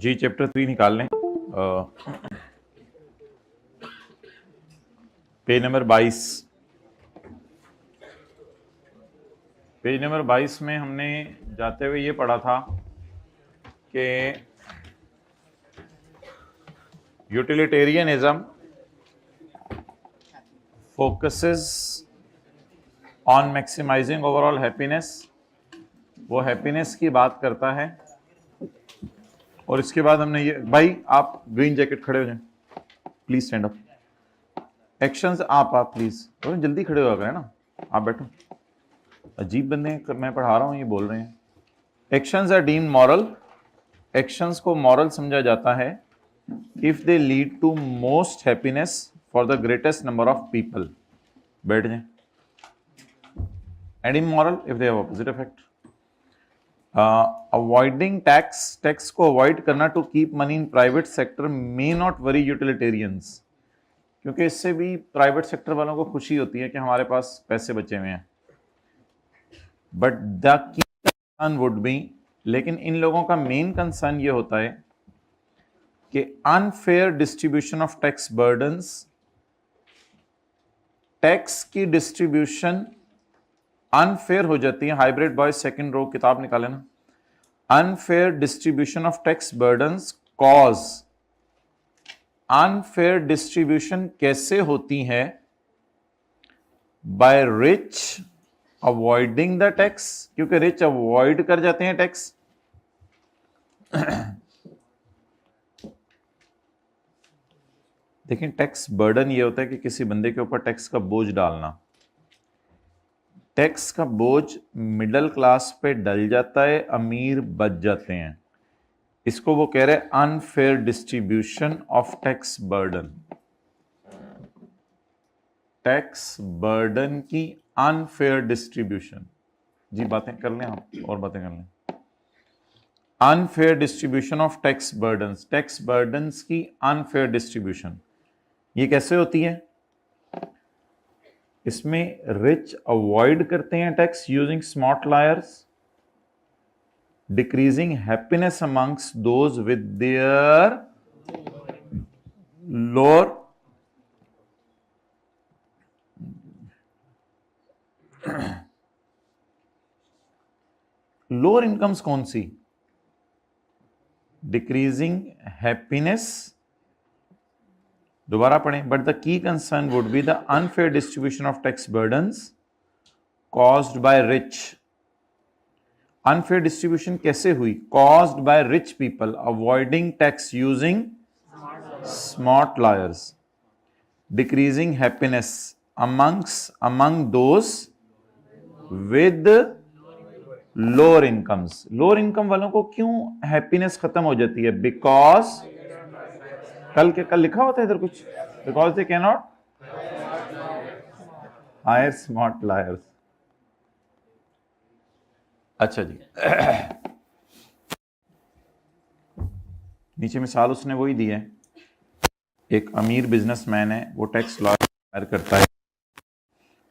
जी chapter 3 निकाल लें। Page number 22। Page number 22 में हमने जाते हुए ये पढ़ा था कि utilitarianism focuses on maximising overall happiness, वो हैप्पीनेस की बात करता है। और इसके बाद हमने ये, भाई आप ग्रीन जैकेट खड़े हो जाएं प्लीज, स्टैंड अप। एक्शंस आप प्लीज जल्दी खड़े हो गए ना, आप बैठो। अजीब बंदे हैं, मैं पढ़ा रहा हूँ ये बोल रहे हैं। Actions are deemed moral, actions को मॉरल समझा जाता है if they lead to most happiness for the greatest number of people. बैठ जाएं। And immoral if they have opposite effect. Avoiding tax, tax को अवॉइड करना to keep money in private sector may not worry utilitarians, क्योंकि इससे भी private sector वालों को खुशी होती है कि हमारे पास पैसे बचे हुए हैं। But the key concern would be, लेकिन इन लोगों का मेन कंसर्न ये होता है कि unfair distribution of tax burdens, tax की डिस्ट्रीब्यूशन अनफेयर हो जाती है। हाइब्रिड बॉयज सेकंड रो किताब निकाले ना। Unfair distribution of tax burdens cause, unfair distribution कैसे होती है? By rich avoiding the tax, क्योंकि रिच अवॉइड कर जाते हैं टैक्स। देखिए टैक्स बर्डन ये होता है कि किसी बंदे के ऊपर टैक्स का बोझ डालना। टैक्स का बोझ मिडिल क्लास पे डल जाता है, अमीर बच जाते हैं। इसको वो कह रहे हैं unfair distribution of tax burden. Tax burden की अनफेयर डिस्ट्रीब्यूशन। जी बातें कर लें आप, और बातें कर लें। Unfair distribution of tax burdens, tax burdens की अनफेयर डिस्ट्रीब्यूशन ये कैसे होती है? इसमें रिच अवॉइड करते हैं tax using smart lawyers, decreasing happiness amongst those with their lower lower incomes. कौन सी? डिक्रीजिंग हैप्पीनेस, दोबारा पढ़ें। But the key concern would be the unfair distribution of tax burdens caused by rich. Unfair distribution कैसे हुई? Caused by rich people avoiding tax using smart lawyers, decreasing happiness among those with lower incomes. Lower income वालों को क्यों happiness खत्म हो जाती है? Because कल लिखा होता है इधर कुछ, because they can not hire smart liars. अच्छा जी। नीचे मिसाल उसने वही दी है। एक अमीर बिजनेसमैन है, वो टैक्स लॉ हायर करता है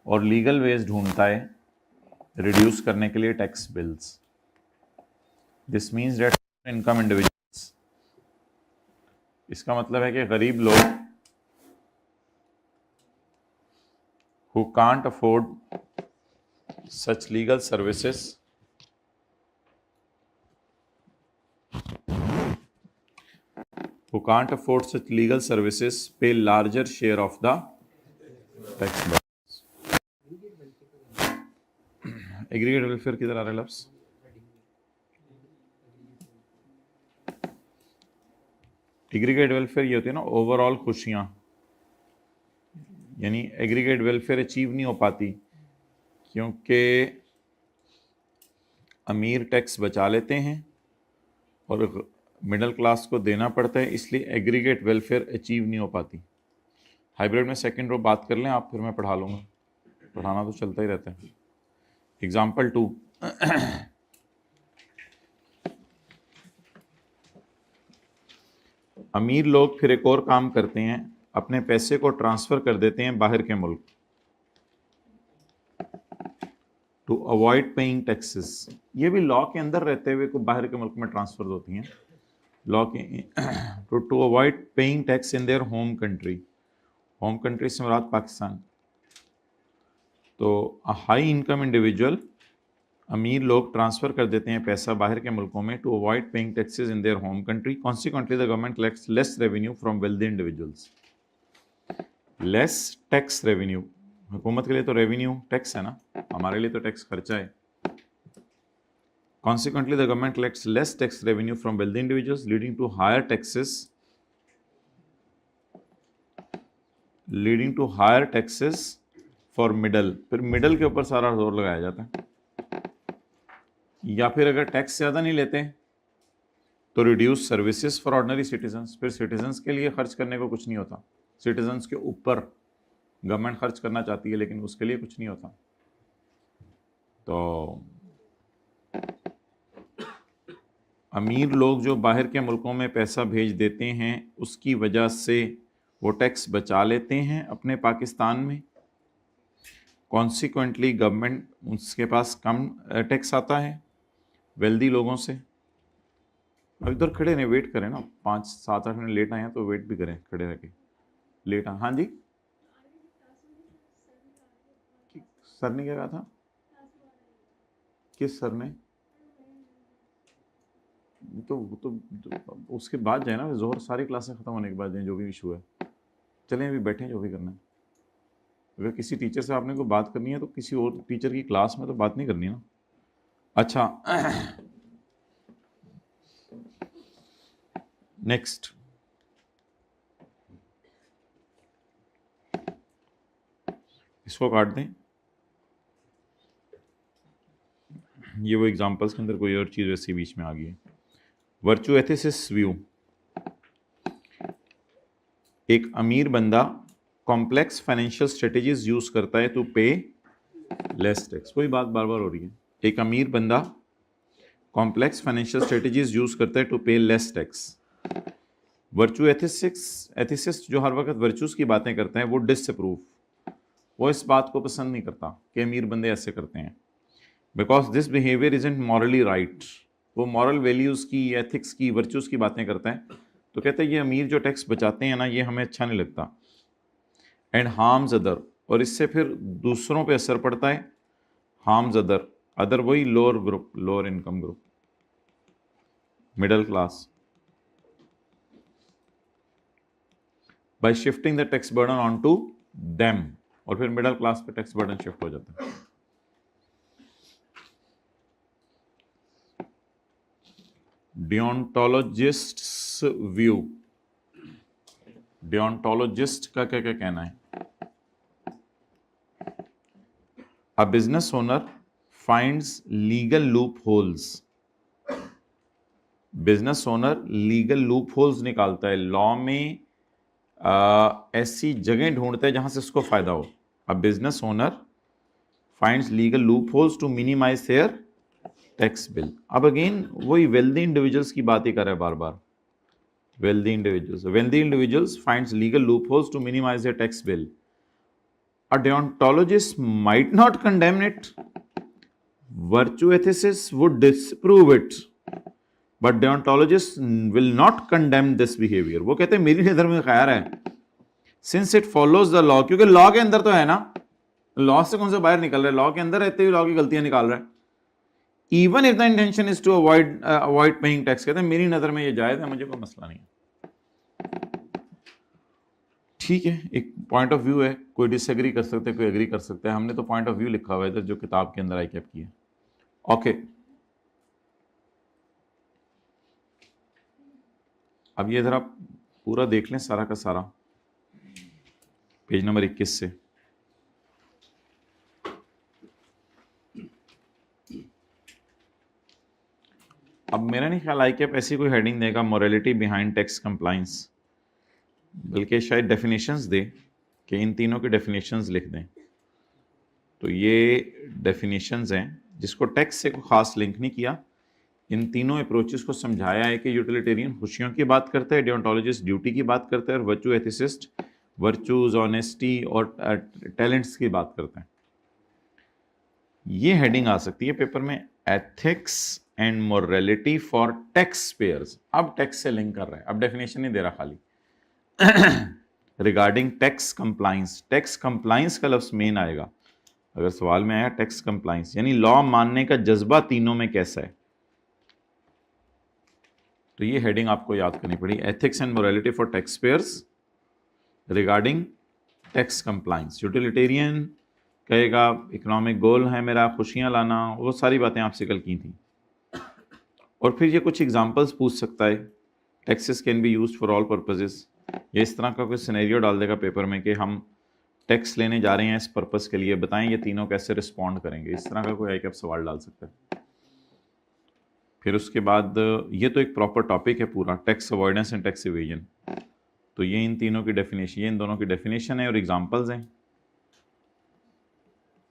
और लीगल वेज ढूंढता है रिड्यूस करने के लिए tax bills. This means that income individuals, इसका मतलब है कि गरीब लोग who can't afford such legal services pay larger share of the tax burdens. Aggregate welfare किधर आ रहा है लफ्स? एग्रीगेट वेलफेयर ये होती है ना ओवरऑल खुशियां, यानी एग्रीगेट वेलफेयर अचीव नहीं हो पाती क्योंकि अमीर टैक्स बचा लेते हैं और मिडिल क्लास को देना पड़ता है, इसलिए एग्रीगेट वेलफेयर अचीव नहीं हो पाती। हाइब्रिड में सेकंड रो बात कर लें आप, फिर मैं पढ़ा लूँगा, पढ़ाना तो चलता ही रहता है। एग्जाम्पल 2, अमीर लोग फिर एक और काम करते हैं, अपने पैसे को ट्रांसफ़र कर देते हैं बाहर के मुल्क टू अवॉइड पेइंग टैक्सेस। ये भी लॉ के अंदर रहते हुए को बाहर के मुल्क में ट्रांसफ़र होती हैं। Law to avoid paying tax in their home country. Home country से मुराद पाकिस्तान। तो अ हाई इनकम इंडिविजुअल, अमीर लोग ट्रांसफ़र कर देते हैं पैसा बाहर के मुल्कों में to avoid paying taxes in their home country. Consequently the government collects less revenue from wealthy individuals. Less tax revenue, हुकूमत के लिए तो रेवेन्यू टैक्स है ना, हमारे लिए तो टैक्स खर्चा है। Consequently, the government collects less tax revenue from wealthy individuals, leading to higher taxes for middle। फिर मिडल के ऊपर सारा जोर लगाया जाता है। या फिर अगर टैक्स ज़्यादा नहीं लेते तो reduce services for ordinary citizens. फिर सिटीजन्स के लिए खर्च करने को कुछ नहीं होता। सिटीजन्स के ऊपर गवर्नमेंट खर्च करना चाहती है लेकिन उसके लिए कुछ नहीं होता। तो अमीर लोग जो बाहर के मुल्कों में पैसा भेज देते हैं उसकी वजह से वो टैक्स बचा लेते हैं अपने पाकिस्तान में। कॉन्सिक्वेंटली गवर्नमेंट उसके पास कम टैक्स आता है वेल्दी लोगों से। अब इधर खड़े रहें, वेट करें ना, 5-7-8 मिनट लेट आए हैं तो वेट भी करें खड़े रह के। लेट हाँ जी, सर ने क्या कहा था? किस सर ने? तो उसके बाद जाए ना, जोहर सारी क्लासें ख़त्म होने के बाद जाए, जो भी इशू है। चलें अभी बैठें, जो भी करना है। अगर किसी टीचर से आपने कोई बात करनी है तो किसी और टीचर की क्लास में तो बात नहीं करनी ना। अच्छा, नेक्स्ट, इसको काट दें। ये वो एग्जांपल्स के अंदर कोई और चीज़ वैसी बीच में आ गई है। Virtue ethicist view. एक अमीर बंदा कॉम्प्लेक्स फाइनेंशियल स्ट्रेटेजीज यूज करता है टू पे लेस टैक्स। वही बात बार बार हो रही है। एक अमीर बंदा कॉम्प्लेक्स फाइनेंशियल स्ट्रेटेजीज यूज करता है टू पे लेस टैक्स। वर्चू एथिसिस्ट जो हर वक्त वर्चूज की बातें करते हैं वो डिसअप्रूव, वो इस बात को पसंद नहीं करता कि अमीर बंदे ऐसे करते हैं। Because this behaviour isn't morally right. वो मॉरल वैल्यूज़ की, एथिक्स की, वर्चूज़ की बातें करता है। तो कहते हैं ये अमीर जो टैक्स बचाते हैं ना, ये हमें अच्छा नहीं लगता। एंड हार्म्स अदर, और इससे फिर दूसरों पे असर पड़ता है। हार्म्स अदर, अदर वही lower group, lower income group, middle class, by shifting the tax burden on to them. और फिर मिडिल क्लास पे टैक्स बर्डन शिफ्ट हो जाता है। डियोंटोलॉजिस्ट्स व्यू। डियोंटोलॉजिस्ट का क्या क्या कहना है? अ business owner finds legal loop holes. Business owner legal loop holes निकालता है, लॉ में ऐसी जगह ढूंढता है जहां से उसको फायदा हो। A business owner finds legal loopholes to minimise their tax bill. अब अगेन वही वेल्दी इंडिविजुअल्स की बात ही कर रहा है बार बार। Wealthy individuals finds legal loopholes to minimise their tax bill. A deontologist might not condemn it. Virtue ethicists would disprove it. But deontologists will not condemn this behavior. वो कहते हैं मेरी नज़र में खैर है, since it follows the law, क्योंकि law के अंदर तो है ना, लॉ से कौन से बाहर निकल रहा है, लॉ के अंदर रहते हुए लॉ की गलतियां निकाल रहा है। Even if the intention is to avoid paying tax, कहते हैं मेरी नज़र में ये जायज़ है, मुझे कोई मसला नहीं है। ठीक है, एक पॉइंट ऑफ व्यू है, कोई डिसएग्री कर सकते हैं, कोई एग्री कर सकता है। हमने तो पॉइंट ऑफ व्यू लिखा हुआ है इधर जो किताब के अंदर आई कैप की है। ओके, अब ये इधर आप पूरा देख लें सारा का सारा, पेज नंबर 21 से। अब मेरा नहीं ख्याल आई कैप ऐसी कोई हेडिंग देगा मोरालिटी बिहाइंड टैक्स कंप्लाइंस, बल्कि शायद डेफिनेशंस दे कि इन तीनों की डेफिनेशंस लिख दें। तो ये डेफिनेशंस हैं जिसको टैक्स से कोई ख़ास लिंक नहीं किया, इन तीनों अप्रोचेस को समझाया है कि यूटिलिटेरियन खुशियों की बात करता है, डियोंटोलॉजिस्ट ड्यूटी की बात करता है, और वर्चू एथिसिस्ट वर्चूज, ऑनेस्टी और टैलेंट्स की बात करता है। ये हेडिंग आ सकती है पेपर में, ethics and morality for tax payers. अब टैक्स से लिंक कर रहा है, अब डेफिनेशन नहीं दे रहा खाली। Regarding tax compliance, tax compliance का लफ्ज मेन आएगा अगर सवाल में आया टैक्स कंप्लाइंस, यानी लॉ मानने का जज्बा तीनों में कैसा है। तो ये हेडिंग आपको याद करनी पड़ी, ethics and morality for tax payers regarding tax compliance. Utilitarian कहेगा इकोनॉमिक गोल है मेरा खुशियां लाना, वो सारी बातें आपसे कल की थी। और फिर ये कुछ एग्जांपल्स पूछ सकता है, taxes can be used for all purposes. ये इस तरह का कोई सिनेरियो डाल देगा पेपर में कि हम टैक्स लेने जा रहे हैं इस पर्पस के लिए, बताएं ये तीनों कैसे रिस्पॉन्ड करेंगे, इस तरह का कोई एक सवाल डाल सकता है। फिर उसके बाद ये तो एक प्रॉपर टॉपिक है पूरा, tax avoidance and tax evasion. तो ये इन तीनों की डेफिनेशन, ये इन दोनों की डेफिनेशन है और एग्जांपल्स हैं,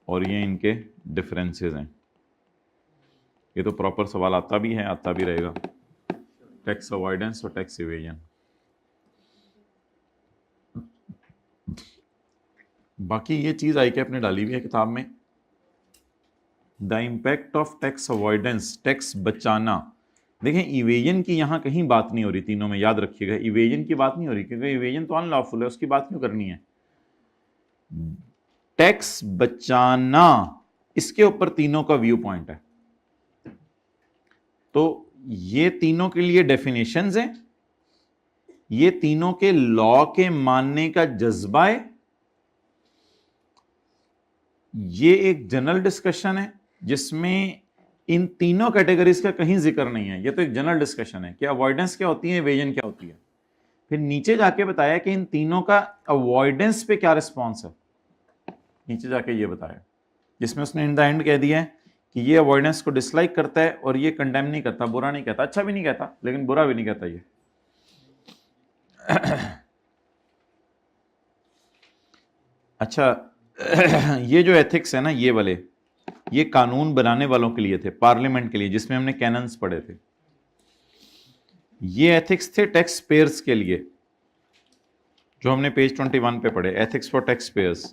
और ये इनके डिफरेंसेस हैं। ये तो प्रॉपर सवाल आता भी है, आता भी रहेगा, टैक्स अवॉइडेंस और टैक्स इवेजन। बाकी ये चीज आई के अपने डाली हुई है किताब में, the impact of tax avoidance, tax बचाना। देखें इवेजन की यहां कहीं बात नहीं हो रही, तीनों में याद रखिएगा इवेजन की बात नहीं हो रही, क्योंकि इवेजन तो अनलॉफुल है, उसकी बात क्यों करनी है। टैक्स बचाना, इसके ऊपर तीनों का व्यू पॉइंट है। तो ये तीनों के लिए डेफिनेशंस हैं, ये तीनों के लॉ के मानने का जज्बा है, ये एक जनरल डिस्कशन है जिसमें इन तीनों कैटेगरीज का कहीं जिक्र नहीं है। ये तो एक जनरल डिस्कशन है कि अवॉइडेंस क्या होती है, इवेजन क्या होती है। फिर नीचे जाके बताया कि इन तीनों का अवॉइडेंस पे क्या रिस्पॉन्स है, नीचे जाके ये बताया, जिसमें उसने इन द एंड कह दिया है कि ये अवॉइडेंस को डिसलाइक करता है और ये कंडेम नहीं करता, बुरा नहीं कहता, अच्छा भी नहीं कहता लेकिन बुरा भी नहीं कहता ये। अच्छा ये जो एथिक्स है ना, ये वाले, ये कानून बनाने वालों के लिए थे, पार्लियामेंट के लिए, जिसमें हमने कैनन्स पढ़े थे। ये एथिक्स थे टैक्स पेयर्स के लिए, जो हमने पेज 21 पे पढ़े, एथिक्स फॉर टैक्स पेयर्स।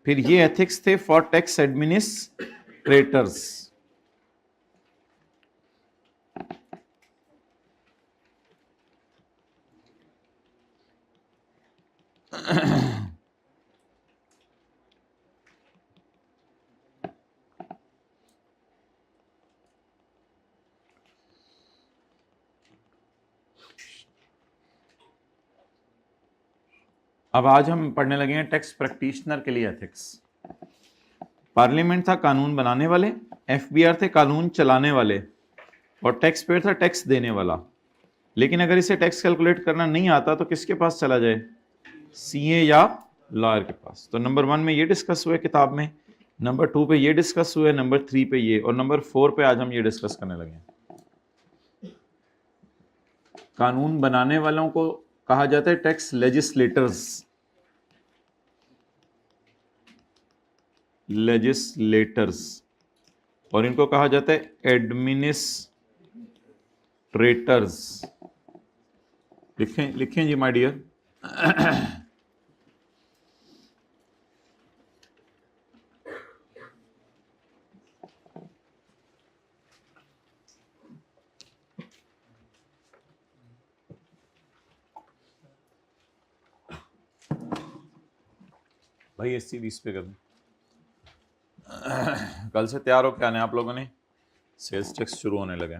फिर ये एथिक्स थे फॉर टैक्स एडमिनिस्ट्रेटर्स। अब आज हम पढ़ने लगे हैं टैक्स प्रैक्टिशनर के लिए एथिक्स। पार्लियामेंट था कानून बनाने वाले, एफबीआर थे कानून चलाने वाले, और टैक्स पेयर था टैक्स देने वाला। लेकिन अगर इसे टैक्स कैलकुलेट करना नहीं आता तो किसके पास चला जाए, सीए या लॉयर के पास। तो नंबर 1 में ये डिस्कस हुआ है किताब में, नंबर 2 पे ये डिस्कस हुआ है, नंबर 3 पे ये, और नंबर 4 पे आज हम ये डिस्कस करने लगे हैं। कानून बनाने वालों को कहा जाता है टैक्स लेजिस्लेटर्स, लेजिस्लेटर्स, और इनको कहा जाता है एडमिनिस्ट्रेटर्स। लिखें लिखें जी माय डियर। भाई 80-20 पे कर दें। कल से तैयार हो क्या आने आप लोगों ने, सेल्स टैक्स शुरू होने लगे।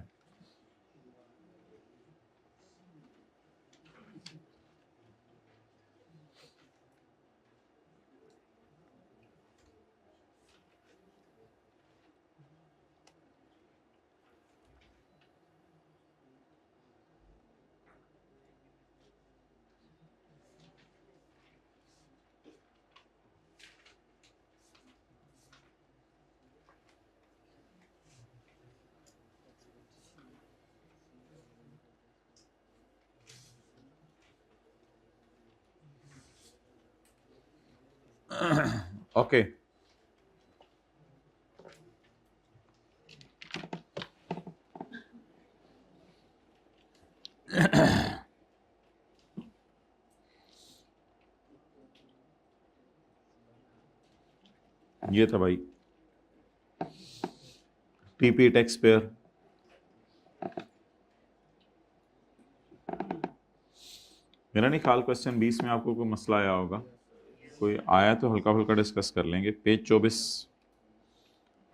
ओके ये था भाई टीपी टैक्स पेयर, मेरा नहीं ख्याल क्वेश्चन 20 में आपको कोई मसला आया होगा, कोई आया तो हल्का फुल्का डिस्कस कर लेंगे। पेज 24।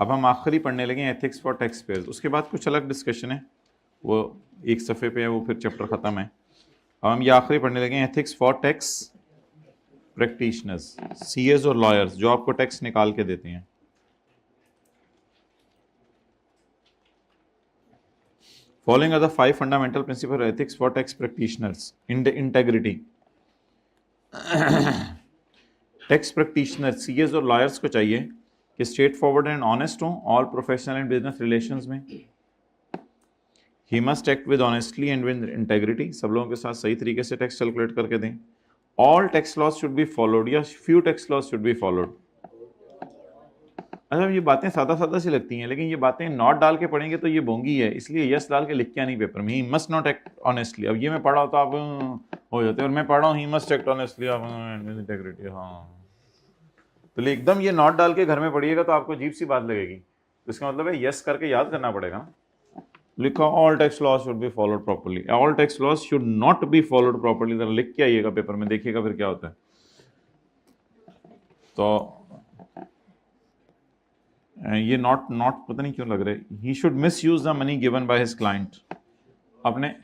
अब हम आखिरी पढ़ने लगे एथिक्स फॉर टैक्स पेयर्स, उसके बाद कुछ अलग डिस्कशन है, वो एक सफ़े पे है, वो फिर चैप्टर ख़त्म है। अब हम ये आखिरी पढ़ने लगे ethics for tax practitioners, CS और लॉयर्स जो आपको टैक्स निकाल के देते हैं। Following are the 5 fundamental principles of ethics for tax practitioners. Integrity. Tax practitioner CS और लॉयर्स को चाहिए कि स्ट्रेट फॉरवर्ड एंड ऑनेस्ट हों all professional and business relations में। He must act with honestly and with integrity, सब लोगों के साथ सही तरीके से टैक्स कैलकुलेट करके दें। All tax laws should be followed या few tax laws should be followed. अच्छा, ये बातें सादा सादा सी लगती हैं, लेकिन ये बातें नॉट डाल के पढ़ेंगे तो ये बोंगी है, इसलिए यस डाल के लिख के आनी पेपर में, he must not act honestly. अब ये मैं पढ़ा तो आप हो जाते हैं, और मैं पढ़ रहा हूँ ही मस्ट एक्ट ऑनेस्टली आप इंटेग्रिटी, हाँ, तो एकदम ये नॉट डाल के घर में पढ़िएगा तो आपको अजीब सी बात लगेगी। तो इसका मतलब है यस करके याद करना पड़ेगा ना। लिखा all tax laws should be followed properly, all tax laws should not be followed properly, जरा लिख के आइएगा पेपर में, देखिएगा फिर क्या होता है। तो ये नॉट पता नहीं क्यों लग रहा है। He should misuse the money given by his client, अपने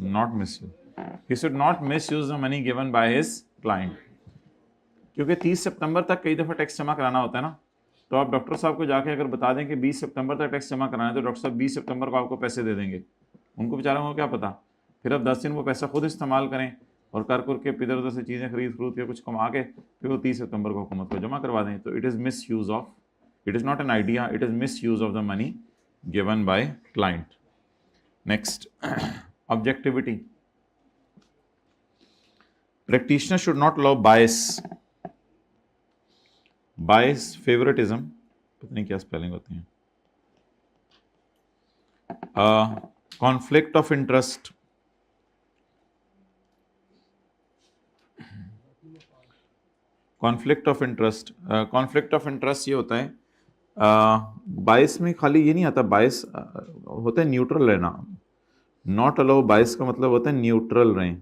not misuse, he should not misuse the money given by his client, क्योंकि 30 सितंबर तक कई दफ़ा टैक्स जमा कराना होता है ना। तो आप डॉक्टर साहब को जाके अगर बता दें कि 20 सितंबर तक टैक्स जमा कराना है, तो डॉक्टर साहब 20 सितंबर को आपको पैसे दे देंगे, उनको बेचारों को क्या पता। फिर अब 10 दिन वो पैसा खुद इस्तेमाल करें और कर के इधर उधर से चीज़ें खरीद के कुछ कमा के फिर वो 30 सितंबर को हुकूमत को जमा करवा दें। तो it is miss use of, it is not an idea, it is misuse of the money given by client. Next, objectivity. Practitioner should not allow bias, favoritism, पता नहीं क्या स्पेलिंग होती है, conflict of interest, conflict of interest ये होता है बायस में खाली ये नहीं आता, बायस होता है न्यूट्रल रहना। नॉट अलाउ बायस का मतलब होता है न्यूट्रल रहें।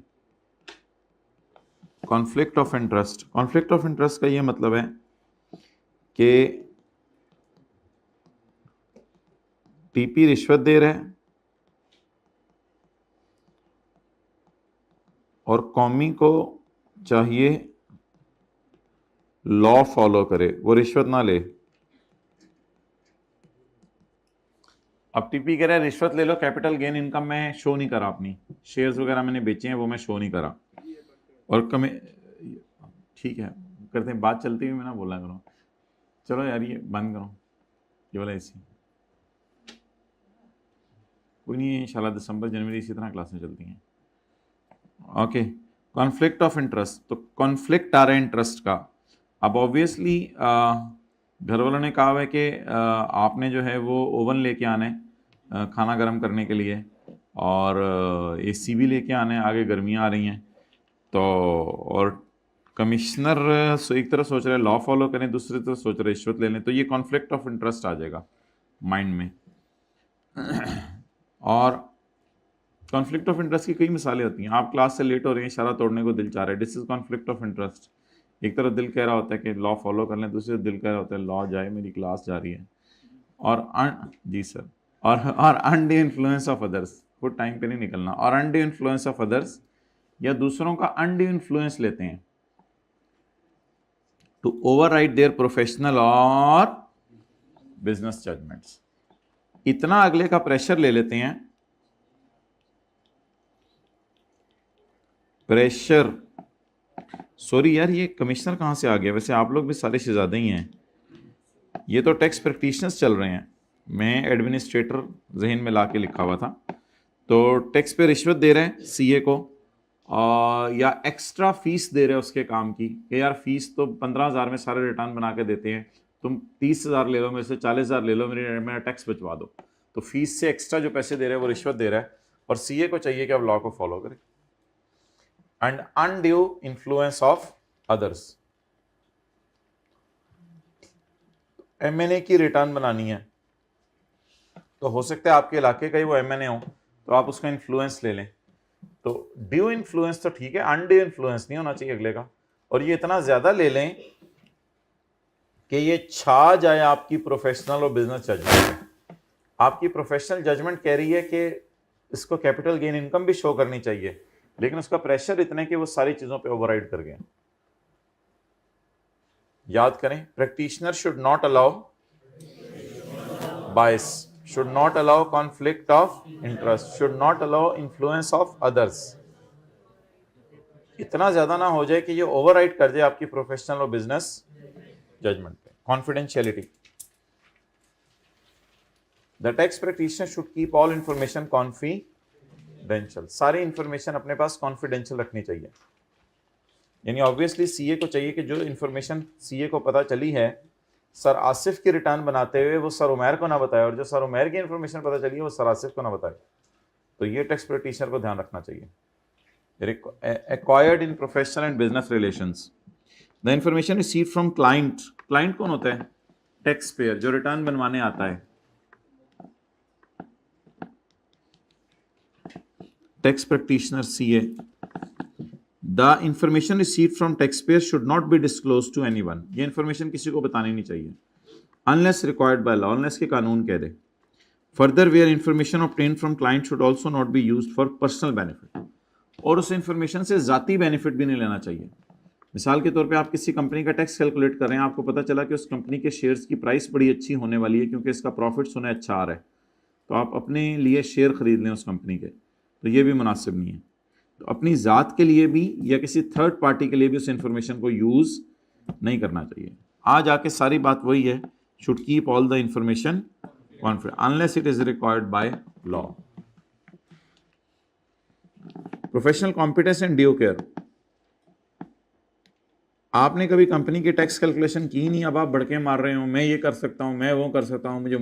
कॉन्फ्लिक्ट ऑफ इंटरेस्ट का ये मतलब है कि टीपी रिश्वत दे रहा है और कौमी को चाहिए लॉ फॉलो करे, वो रिश्वत ना ले। अब टीपी कह रहा है रिश्वत ले लो, कैपिटल गेन इनकम में शो नहीं करा, अपनी शेयर्स वगैरह मैंने बेचे हैं वो मैं शो नहीं करा, और कमी, ठीक है करते हैं, बात चलती हुई मैं ना बोला करो। चलो यार ये बंद करो ये वाला ऐसी, कोई नहीं है, इंशाल्लाह दिसंबर जनवरी इसी तरह क्लासें चलती हैं। ओके, कॉन्फ्लिक्ट ऑफ इंटरेस्ट, तो कॉन्फ्लिक्ट आ रहा है इंटरेस्ट का। अब ऑब्वियसली घर वालों ने कहा है कि आपने जो है वो ओवन लेके आना है खाना गर्म करने के लिए, और एसी भी लेके आना है, आगे गर्मियाँ आ रही हैं, तो और कमिश्नर एक तरफ सोच रहे हैं लॉ फॉलो करें, दूसरी तरफ सोच रहे रिश्वत ले लें, तो ये कॉन्फ्लिक्ट ऑफ इंटरेस्ट आ जाएगा माइंड में। और कॉन्फ्लिक्ट ऑफ इंटरेस्ट की कई मिसालें होती हैं। आप क्लास से लेट हो रहे हैं, इशारा तोड़ने को दिल चाह रहा है, this is conflict of interest. एक तरफ दिल कह रहा होता है कि लॉ फॉलो कर लें, दूसरी तरफ दिल कह रहा होता है लॉ जाए, मेरी क्लास जा रही है। और जी सर, और अनड्यू इन्फ्लुएंस ऑफ अदर्स, वो टाइम पे नहीं निकलना, और अनड्यू इन्फ्लुएंस ऑफ अदर्स, या दूसरों का अनड्यू इन्फ्लुएंस लेते हैं टू ओवरराइड देयर प्रोफेशनल और बिजनेस जजमेंट्स। इतना अगले का प्रेशर ले लेते हैं, प्रेशर, सॉरी यार ये कमिश्नर कहाँ से आ गया, वैसे आप लोग भी सारे शहजादे ही हैं, ये तो टैक्स प्रैक्टिशनर्स चल रहे हैं, मैं एडमिनिस्ट्रेटर जहन में ला के लिखा हुआ था। तो टैक्स पे रिश्वत दे रहे हैं सीए को, या एक्स्ट्रा फीस दे रहे हैं उसके काम की, कि यार फीस तो 15,000 में सारे रिटर्न बना के देते हैं, तुम 30,000 ले लो मेरे से, 40,000 ले लो, मेरा टैक्स बचवा दो। तो फीस से एक्स्ट्रा जो पैसे दे रहे हैं वो रिश्वत दे रहा है, और सीए को चाहिए कि अब लॉ को फॉलो करे। And undue influence of others, MNA की रिटर्न बनानी है, तो हो सकता है आपके इलाके का ही वो एमएनए हो, तो आप उसका इन्फ्लुएंस ले लें। तो ड्यू इन्फ्लुएंस तो ठीक है, अनड्यू इन्फ्लुएंस नहीं होना चाहिए अगले का। और ये इतना ज्यादा ले लें कि ये छा जाए आपकी प्रोफेशनल और बिजनेस जजमेंट। आपकी प्रोफेशनल जजमेंट कह रही है कि इसको कैपिटल गेन इनकम भी शो करनी चाहिए, लेकिन उसका प्रेशर इतना है कि वो सारी चीजों पे ओवरराइड कर गया। याद करें, practitioner should not allow bias, should not allow conflict of interest, should not allow influence of others. इतना ज्यादा ना हो जाए कि ये ओवरराइड कर जाए आपकी प्रोफेशनल और बिजनेस जजमेंट पे। Confidentiality, the tax practitioner should keep all information confidential. सारी इंफॉर्मेशन अपने पास कॉन्फिडेंशियल रखनी चाहिए। यानी ऑब्वियसली सीए को चाहिए कि जो इंफॉर्मेशन सीए को पता चली है सर आसिफ की रिटर्न बनाते हुए वो सर उमैर को ना बताए, और जो सर उमैर की इंफॉर्मेशन पता चली है वो सर आसिफ को ना बताए। तो ये टैक्स प्रैक्टिशनर को ध्यान रखना चाहिए। Acquired in professional and business relations, the information received from client, client कौन होता है? टैक्स पेयर, जो रिटर्न बनवाने आता है। Tax practitioner CA, the information received from taxpayer should not be disclosed to anyone। ये इंफॉर्मेशन किसी को बतानी नहीं चाहिए unless required by law, unless के कानून कह दे। Further, where information obtained from client should also not be used for personal benefit, और उस इंफॉर्मेशन से जाती बेनिफिट भी नहीं लेना चाहिए। मिसाल के तौर पे आप किसी कंपनी का टैक्स कैलकुलेट कर रहे हैं, आपको पता चला कि उस कंपनी के शेयर्स की प्राइस बड़ी अच्छी होने वाली है क्योंकि इसका प्रॉफिट सुने अच्छा आ रहा है, तो आप अपने लिए शेयर खरीद लें उस कंपनी के, तो ये भी मुनासिब नहीं है। तो अपनी ज़ात के लिए भी या किसी थर्ड पार्टी के लिए भी उस इंफॉर्मेशन को यूज़ नहीं करना चाहिए। आज आके सारी बात वही है, should keep all the information confidential unless it is required by law. Professional competence and due care, आपने कभी कंपनी की टैक्स कैलकुलेशन की नहीं, अब आप भड़के मार रहे हो मैं ये कर सकता हूँ, मैं वो कर सकता हूँ, मुझे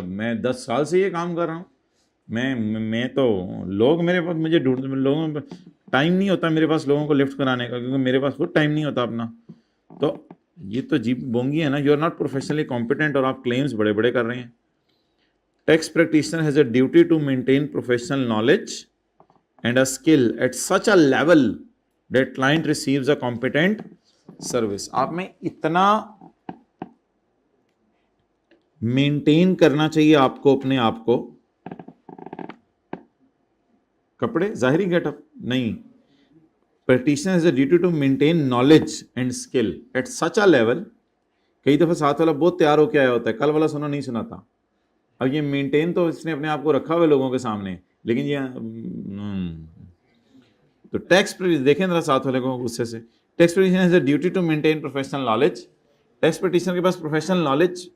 मैं 10 साल से ये काम कर रहा हूँ, मैं तो लोग मेरे पास मुझे ढूंढ, लोगों पर टाइम नहीं होता मेरे पास लोगों को लिफ्ट कराने का, क्योंकि मेरे पास खुद टाइम नहीं होता अपना। तो ये तो जीप बोंगी है ना, you are not professionally competent और आप क्लेम्स बड़े बड़े कर रहे हैं। Tax practitioner has a duty to maintain professional knowledge and a skill at such a level that client receives a competent service। आप में इतना मेंटेन करना चाहिए आपको अपने आप को, कपड़े जाहिरी गेटअप नहीं, practitioner has a duty to maintain knowledge and skill at such a level. कई दफा साथ वाला बहुत तैयार होकर आया होता है, कल वाला सुना नहीं सुना था, अब ये मेंटेन तो इसने अपने आप को रखा हुआ लोगों के सामने, लेकिन ये तो टैक्स देखें जरा साथ वाले को गुस्से से। Tax practitioner has a duty to maintain professional knowledge, tax practitioner के पास प्रोफेशनल नॉलेज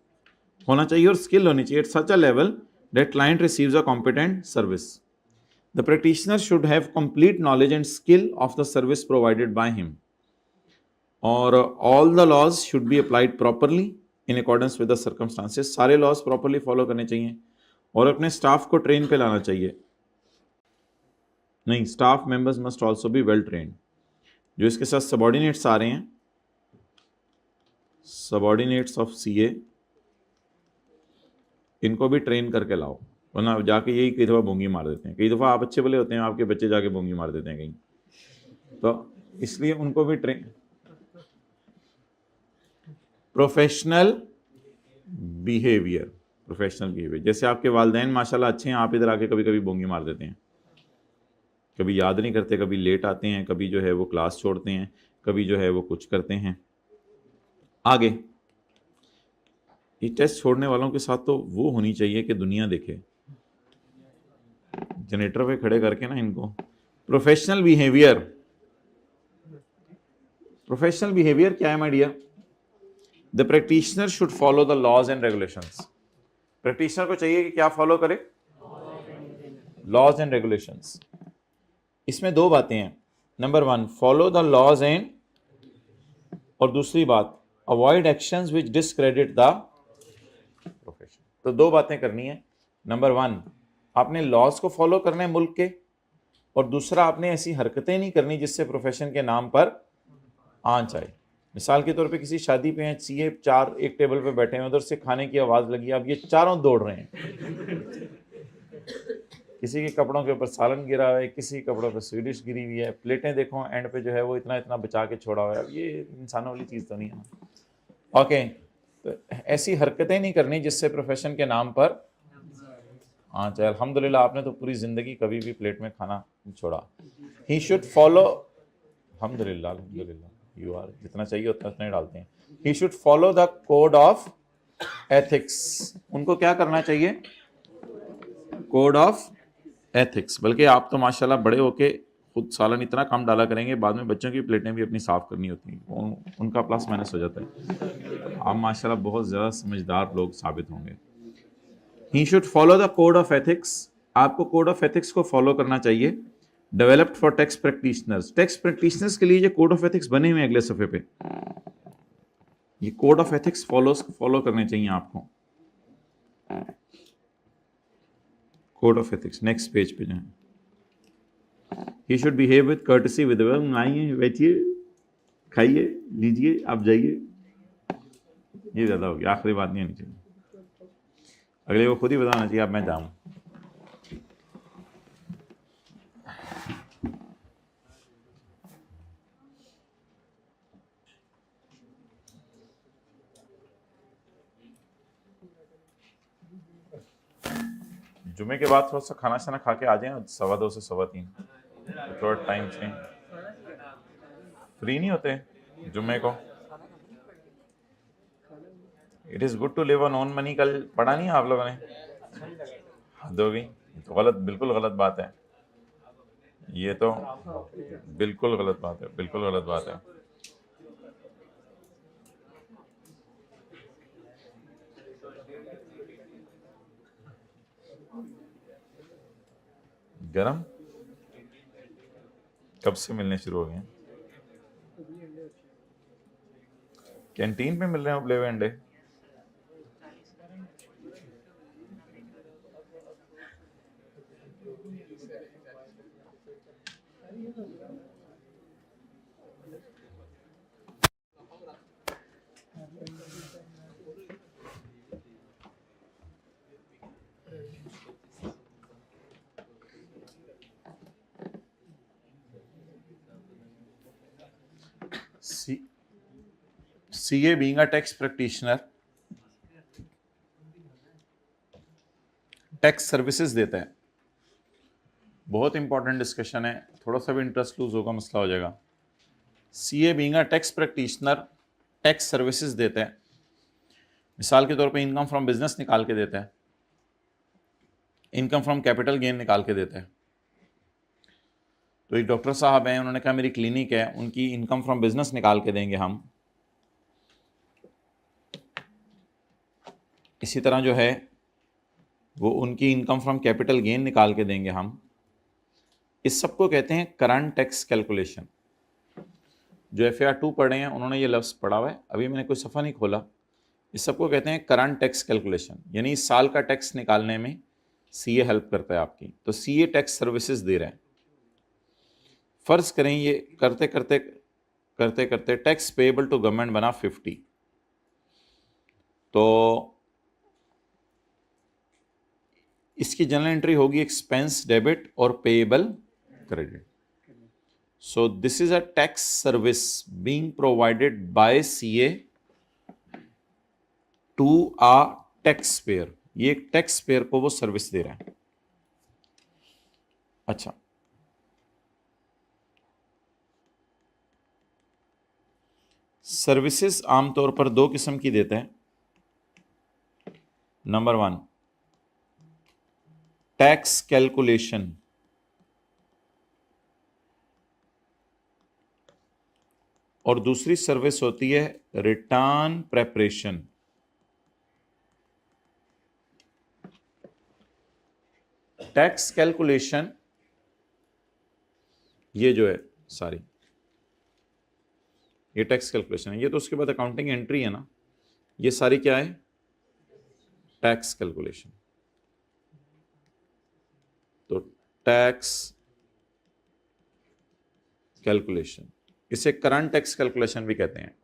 होना चाहिए और स्किल होनी चाहिए at such a level that client receives a competent service. The practitioner should have complete knowledge and skill of the service provided by him, और all the laws should be applied properly in accordance with the circumstances. सारे laws properly follow करने चाहिए और अपने staff को train पे लाना चाहिए। नहीं, staff members must also be well trained. जो इसके साथ सबॉर्डिनेट्स आ रहे हैं, सबॉर्डिनेट्स ऑफ सीए, इनको भी ट्रेन करके लाओ, वरना जाके यही कई दफ़ा बोंगी मार देते हैं। कई दफ़ा आप अच्छे भले होते हैं, आपके बच्चे जाके बोंगी मार देते हैं कहीं, तो इसलिए उनको भी train. Professional behaviour, professional behaviour, जैसे आपके वालिदैन माशाल्लाह अच्छे हैं, आप इधर आके कभी कभी बोंगी मार देते हैं, कभी याद नहीं करते, कभी लेट आते हैं, कभी जो है वो क्लास छोड़ते हैं, कभी जो है वो कुछ करते हैं। आगे ये टेस्ट छोड़ने वालों के साथ तो वो होनी चाहिए कि दुनिया देखे, जनरेटर पे खड़े करके ना इनको। प्रोफेशनल बिहेवियर, प्रोफेशनल बिहेवियर क्या है my dear? The practitioner should follow the laws and regulations. Practitioner को चाहिए कि क्या फॉलो करे? Laws and regulations. इसमें दो बातें हैं, number 1 follow the laws and, और दूसरी बात avoid actions which discredit the profession. तो दो बातें करनी है, नंबर 1 आपने लॉज को फॉलो करना है मुल्क के, और दूसरा आपने ऐसी हरकतें नहीं करनी जिससे प्रोफेशन के नाम पर आंच आए। मिसाल के तौर पे किसी शादी पे हैं, सीए चार एक टेबल पे बैठे हैं, उधर से खाने की आवाज लगी, अब ये चारों दौड़ रहे हैं। किसी के कपड़ों के ऊपर सालन गिरा हुआ है, किसी के कपड़ों पे स्वीडिश गिरी हुई है, प्लेटें देखो एंड पे जो है वो इतना इतना बचा के छोड़ा हुआ है। अब ये इंसानों वाली चीज़ तो नहीं है ना। ओके, तो ऐसी हरकतें नहीं करनी जिससे प्रोफेशन के नाम पर, हाँ चाहे अल्हम्दुलिल्लाह आपने तो पूरी ज़िंदगी कभी भी प्लेट में खाना नहीं छोड़ा। ही शुड फॉलो, अल्हम्दुलिल्लाह अल्हम्दुलिल्लाह, यू आर जितना चाहिए उतना उतना ही डालते हैं। He should follow the code of ethics. उनको क्या करना चाहिए? Code of ethics. बल्कि आप तो माशाल्लाह बड़े होके खुद सालन इतना कम डाला करेंगे, बाद में बच्चों की प्लेटें भी अपनी साफ करनी होती हैं, उनका प्लस माइनस हो जाता है। आप माशाल्लाह बहुत ज़्यादा समझदार लोग साबित होंगे। He should follow the code of ethics. आपको कोड ऑफ एथिक्स को फॉलो करना चाहिए। Developed for tax practitioners. Tax practitioners के लिए ये कोड ऑफ एथिक्स बने हुए हैं अगले सफ़े पे। ये कोड ऑफ एथिक्स फॉलो करने चाहिए आपको। Code of ethics next page पे जाएं। He should behave with courtesy, with आइए बैठिए खाइए लीजिए आप जाइए। ये ज़्यादा हो गया, आखिरी बात नहीं आनी चाहिए, अगले को खुद ही बताना चाहिए अब मैं जाऊँ। जुमे के बाद थोड़ा सा खाना शाना खा के आ जाएं, 2:15 से 3:15, थोड़ा टाइम से फ्री नहीं होते जुम्मे को। It is good to live on own money. कल पढ़ा नहीं आप लोगों ने? हद हो गई, तो गलत, बिल्कुल गलत बात है ये तो, बिल्कुल गलत बात है, बिल्कुल गलत बात है। गरम कब से मिलने शुरू हो गए? कैंटीन पे मिल रहे हैं उबले हुए अंडे? CA being a tax practitioner tax services देता है। बहुत इंपॉर्टेंट डिस्कशन है, थोड़ा सा भी इंटरेस्ट लूज होगा मसला हो जाएगा। CA being a tax practitioner tax services देता है। मिसाल के तौर पे इनकम फ्रॉम बिजनेस निकाल के देता है, इनकम फ्रॉम कैपिटल गेन निकाल के देता है। तो एक डॉक्टर साहब हैं, उन्होंने कहा मेरी क्लिनिक है, उनकी इनकम फ्रॉम बिजनेस निकाल के देंगे हम। इसी तरह जो है वो उनकी इनकम फ्रॉम कैपिटल गेन निकाल के देंगे हम। इस सब को कहते हैं करंट टैक्स कैलकुलेशन। जो FAR 2 पढ़े हैं उन्होंने ये लफ्ज़ पढ़ा हुआ है, अभी मैंने कोई सफ़ा नहीं खोला। इस सब को कहते हैं करंट टैक्स कैलकुलेशन, यानी इस साल का टैक्स निकालने में सीए हेल्प करता है आपकी। तो सीए टैक्स सर्विसेज दे रहे हैं। फ़र्ज़ करें ये करते करते करते करते टैक्स पेएबल टू गवर्नमेंट बना 50, तो इसकी जनरल एंट्री होगी एक्सपेंस डेबिट और payable credit. So this is a tax service being provided by CA to a taxpayer. ये एक टैक्स पेयर को वो सर्विस दे रहा है। अच्छा, सर्विसेज आमतौर पर दो किस्म की देते हैं। नंबर 1 टैक्स कैलकुलेशन, और दूसरी सर्विस होती है रिटर्न प्रेपरेशन। टैक्स कैलकुलेशन ये जो है सारी, ये टैक्स कैलकुलेशन है, ये तो उसके बाद अकाउंटिंग एंट्री है ना, ये सारी क्या है? Tax calculation. तो टैक्स कैलकुलेशन, इसे करंट टैक्स कैलकुलेशन भी कहते हैं।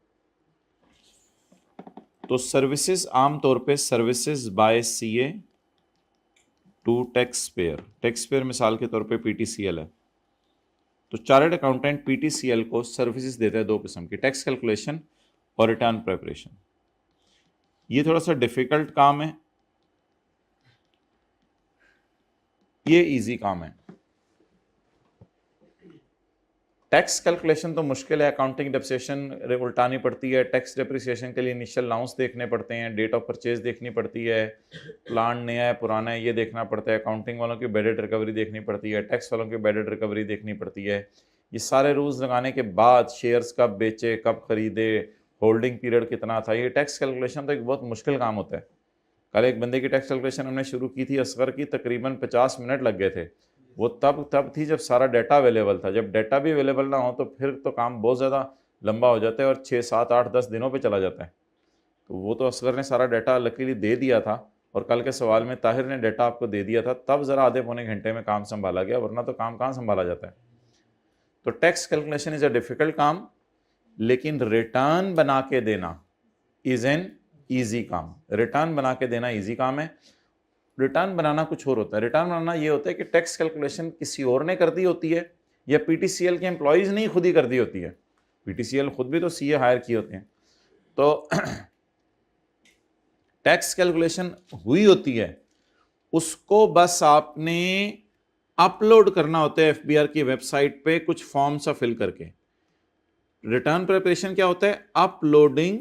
तो सर्विसेज आमतौर पे services by CA to taxpayer मिसाल के तौर पे पीटीसीएल है। तो चार्टर्ड अकाउंटेंट पीटीसीएल को सर्विसेज देता है दो किस्म की, टैक्स कैलकुलेशन और रिटर्न प्रिपरेशन। ये थोड़ा सा डिफिकल्ट काम है, ये इजी काम है। टैक्स कैलकुलेशन तो मुश्किल है, अकाउंटिंग डेप्रिसिएशन उल्टानी पड़ती है, टैक्स डेप्रिसिएशन के लिए इनिशियल अलाउंस देखने पड़ते हैं, डेट ऑफ परचेज देखनी पड़ती है, प्लान नया है पुराना है ये देखना पड़ता है, अकाउंटिंग वालों की बैडेड रिकवरी देखनी पड़ती है, टैक्स वालों की बैडेड रिकवरी देखनी पड़ती है। ये सारे रूल्स लगाने के बाद शेयर्स कब बेचे, कब खरीदे, होल्डिंग पीरियड कितना था, ये टैक्स कैलकुलेशन तो एक बहुत मुश्किल काम होता है। कल एक बंदे की टैक्स कैलकुलेशन हमने शुरू की थी असगर की, तकरीबन 50 मिनट लग गए थे। वो तब थी जब सारा डाटा अवेलेबल था, जब डाटा भी अवेलेबल ना हो तो फिर तो काम बहुत ज़्यादा लंबा हो जाता है और 6, 7, 8, 10 दिनों पे चला जाता है। तो वो तो असगर ने सारा डाटा लकीली दे दिया था और कल के सवाल में ताहिर ने डाटा आपको दे दिया था, तब ज़रा आधे पौने घंटे में काम संभाला गया, वरना तो काम कहाँ संभाला जाता है। तो tax calculation is a difficult काम, लेकिन रिटर्न बना के देना इज़ एन ईजी काम। रिटर्न बना के देना ईजी काम है। रिटर्न बनाना कुछ और होता है। रिटर्न बनाना ये होता है कि टैक्स कैलकुलेशन किसी और ने कर दी होती है या पीटीसीएल के एम्प्लॉयज़ ने ही खुद ही कर दी होती है। पीटीसीएल खुद भी तो सीए हायर किए होते हैं। तो टैक्स कैलकुलेशन हुई होती है, उसको बस आपने अपलोड करना होता है एफबीआर की वेबसाइट पे कुछ फॉर्म सा फिल करके। रिटर्न प्रिपरेशन क्या होता है? Uploading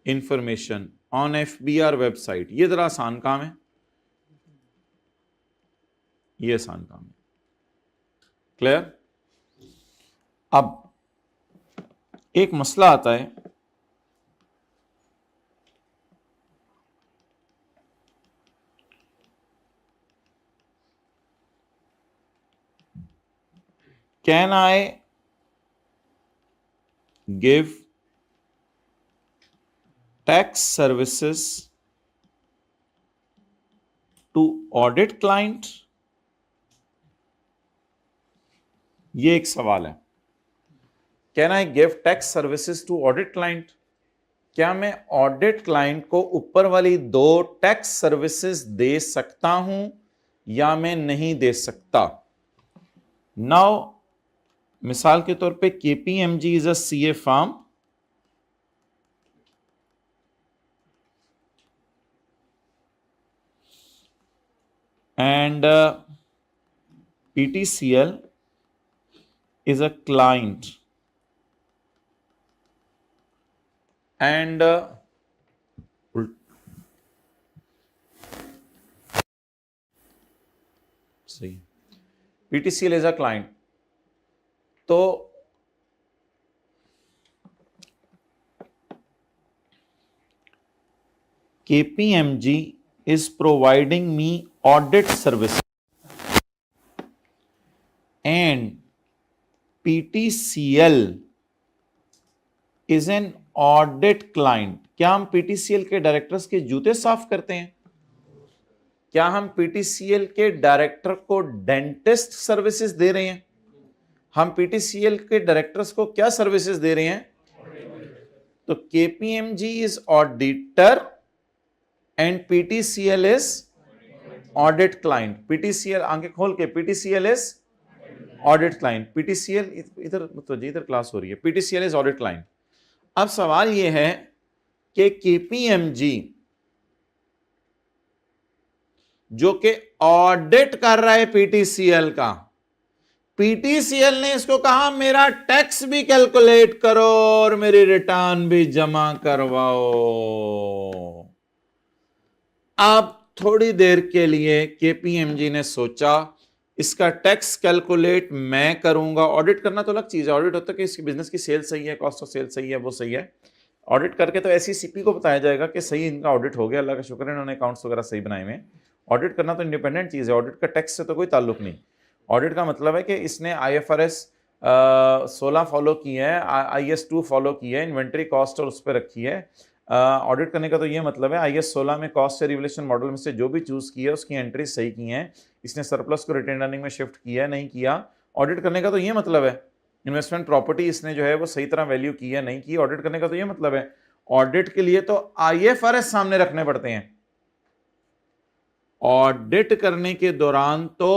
information on FBR website. ये जरा आसान काम है, ये आसान काम है। क्लियर? अब एक मसला आता है, can I give tax services to audit client? ये एक सवाल है। Can I give tax services to audit client? क्या मैं ऑडिट क्लाइंट को ऊपर वाली दो टैक्स सर्विसेज दे सकता हूं या मैं नहीं दे सकता? नाउ मिसाल के तौर पे KPMG is a CA firm and PTCL is a client and सही, PTCL is a client। तो KPMG is providing me audit service and PTCL is an audit client। क्या हम PTCL के डायरेक्टर्स के जूते साफ करते हैं? क्या हम PTCL के डायरेक्टर को डेंटिस्ट सर्विसेज दे रहे हैं? हम PTCL के डायरेक्टर्स को क्या सर्विसेज दे रहे हैं? तो KPMG is auditor and PTCL is audit client। PTCL आंखें खोल के, PTCL is audit client। PTCL इधर तो जी इधर क्लास हो रही है। PTCL is audit client। अब सवाल यह है कि KPMG जो कि ऑडिट कर रहा है PTCL का, PTCL ने इसको कहा मेरा टैक्स भी कैलकुलेट करो और मेरी रिटर्न भी जमा करवाओ। अब थोड़ी देर के लिए KPMG ने सोचा इसका टैक्स कैलकुलेट मैं करूंगा। ऑडिट करना तो अलग चीज है, ऑडिट होता है कि इसकी बिजनेस की सेल सही है, कॉस्ट ऑफ सेल सही है, वो सही है। ऑडिट करके तो ऐसी सीपी को बताया जाएगा कि सही इनका ऑडिट हो गया, अल्लाह का शुक्र है इन्होंने अकाउंट्स वगैरह सही बनाए हुए। ऑडिट करना तो इंडिपेंडेंट चीज है, ऑडिट का टैक्स से तो कोई ताल्लुक नहीं। ऑडिट का मतलब है कि इसने IFRS 16 फॉलो की है, IS 2 फॉलो की है, इन्वेंट्री कॉस्ट और उस पर रखी है। ऑडिट करने का तो ये मतलब है IS 16 में कॉस्ट से रिवैल्यूएशन मॉडल में से जो भी चूज की है उसकी एंट्री सही की है, इसने सरप्लस को रिटेन अर्निंग में शिफ्ट किया नहीं किया। ऑडिट करने का तो ये मतलब है इन्वेस्टमेंट प्रॉपर्टी इसने जो है वो सही तरह वैल्यू की है नहीं की। ऑडिट करने का तो ये मतलब है ऑडिट के लिए तो आईएफआरएस सामने रखने पड़ते हैं, ऑडिट करने के दौरान तो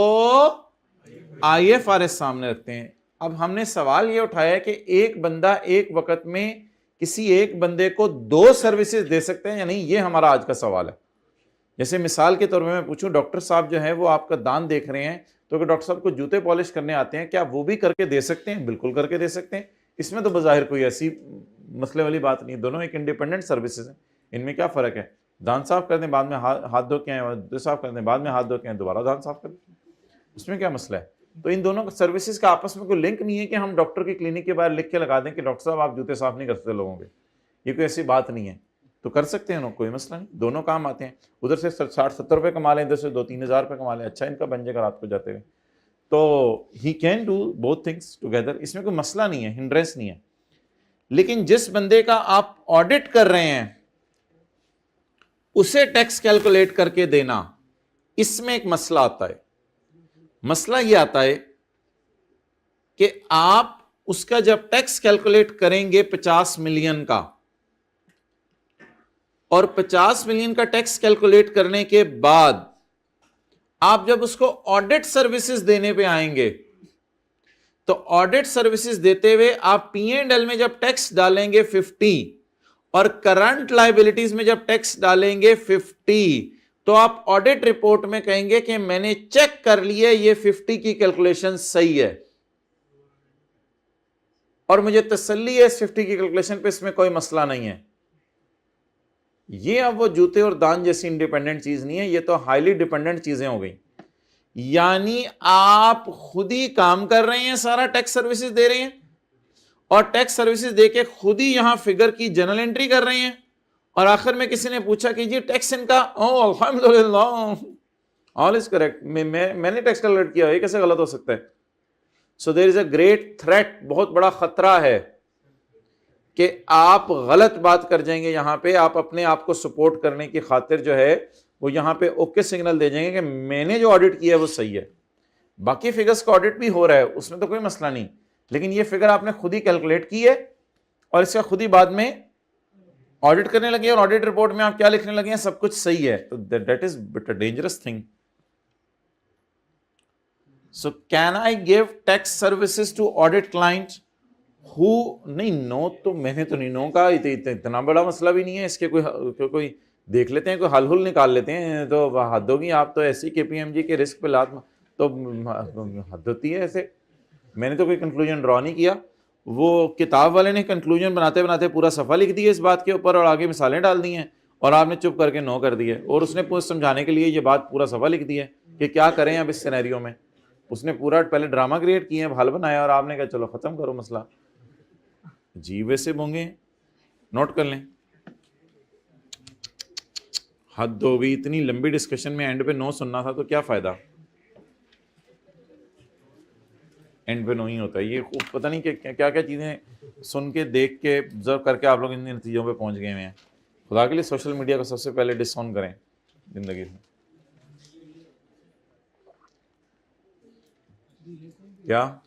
आईएफआरएस सामने रखते हैं। अब हमने सवाल यह उठाया कि एक बंदा एक वक्त में किसी एक बंदे को 2 सर्विसेज दे सकते हैं या नहीं, ये हमारा आज का सवाल है। जैसे मिसाल के तौर पे मैं पूछूं, डॉक्टर साहब जो है वो आपका दान देख रहे हैं, तो अगर डॉक्टर साहब को जूते पॉलिश करने आते हैं, क्या वो भी करके दे सकते हैं? बिल्कुल करके दे सकते हैं। इसमें तो बज़ाहिर कोई ऐसी मसले वाली बात नहीं, दोनों एक इंडिपेंडेंट सर्विसेज हैं, इनमें क्या फ़र्क है? दान साफ कर दें, बाद में हाथ धो के आए, जूते साफ कर दें, बाद में हाथ धो के आए, दोबारा दान साफ कर दें, इसमें क्या मसला है? तो इन दोनों सर्विसेज का आपस में कोई लिंक नहीं है कि हम डॉक्टर की क्लिनिक के बाहर लिख के लगा दें कि डॉक्टर साहब आप जूते साफ नहीं करते लोगों के, ये कोई ऐसी बात नहीं है। तो कर सकते हैं, कोई मसला नहीं, दोनों काम आते हैं। उधर से 60-70 रुपये कमा लें, इधर से 2-3 हज़ार रुपये कमा लें, अच्छा इनका बन जाएगा रात को जाते हुए। तो he can do both things together, इसमें कोई मसला नहीं है, हिंड्रेंस नहीं है। लेकिन जिस बंदे का आप ऑडिट कर रहे हैं उसे टैक्स कैलकुलेट करके देना, इसमें एक मसला आता है। मसला यह आता है कि आप उसका जब टैक्स कैलकुलेट करेंगे 50 मिलियन का, और 50 मिलियन का टैक्स कैलकुलेट करने के बाद आप जब उसको ऑडिट सर्विसेज देने पे आएंगे, तो ऑडिट सर्विसेज देते हुए आप P&L में जब टैक्स डालेंगे 50 और करंट लायबिलिटीज में जब टैक्स डालेंगे 50, तो आप ऑडिट रिपोर्ट में कहेंगे कि मैंने चेक कर लिया, ये 50 की कैलकुलेशन सही है और मुझे तसल्ली है इस 50 की कैलकुलेशन पे, इसमें कोई मसला नहीं है। ये अब वो जूते और दान जैसी इंडिपेंडेंट चीज नहीं है, ये तो हाईली डिपेंडेंट चीजें हो गई। यानी आप खुद ही काम कर रहे हैं, सारा टैक्स सर्विसेज दे रहे हैं और टैक्स सर्विसेज देके खुद ही यहां फिगर की जनरल एंट्री कर रहे हैं, और आखिर में किसी ने पूछा कि जी टैक्स इनका, ओह अल्हम्दुलिल्लाह ऑल इज करेक्ट, मैंने टैक्स कैलकुलेट किया, ये कैसे गलत हो सकता है? So there is a great threat, बहुत बड़ा खतरा है कि आप गलत बात कर जाएंगे। यहां पे आप अपने आप को सपोर्ट करने की खातिर जो है वो यहां पे ओके सिग्नल दे जाएंगे कि मैंने जो ऑडिट किया है वो सही है। बाकी फिगर्स का ऑडिट भी हो रहा है, उसमें तो कोई मसला नहीं, लेकिन ये फिगर आपने खुद ही कैलकुलेट की है और इसका खुद ही बाद में ऑडिट करने लगे, और ऑडिट रिपोर्ट में आप क्या लिखने लगे हैं, सब कुछ सही है। तो that is but a dangerous thing. So can I give tax services to audit client who, नहीं नो तो मैंने तो नहीं नो कहा, इतना बड़ा मसला भी नहीं है, इसके कोई देख लेते हैं, कोई हल हुल निकाल लेते हैं। तो हद होगी, आप तो ऐसी KPMG के रिस्क पे लात तो हद होती है ऐसे। मैंने तो कोई कंक्लूजन ड्रॉ नहीं किया, वो किताब वाले ने कंक्लूजन बनाते बनाते पूरा सफ़ा लिख दिया इस बात के ऊपर और आगे मिसालें डाल दी हैं, और आपने चुप करके नो कर दिया, और उसने पूरा समझाने के लिए ये बात पूरा सफ़ा लिख दी है कि क्या करें अब इस सिनेरियो में। उसने पूरा पहले ड्रामा क्रिएट किया है, हल बनाया, और आपने कहा चलो ख़त्म करो मसला। जी वैसे बोंगे, नोट कर लें। हद हो गई, इतनी लंबी डिस्कशन में एंड पे नो सुनना था तो क्या फायदा, एंड पे नो ही होता है। ये पता नहीं क्या क्या चीज़ें सुन के देख के ऑब्जर्व करके आप लोग इन नतीजों पे पहुंच गए हुए हैं। खुदा के लिए सोशल मीडिया को सबसे पहले डिसऑन करें जिंदगी से। क्या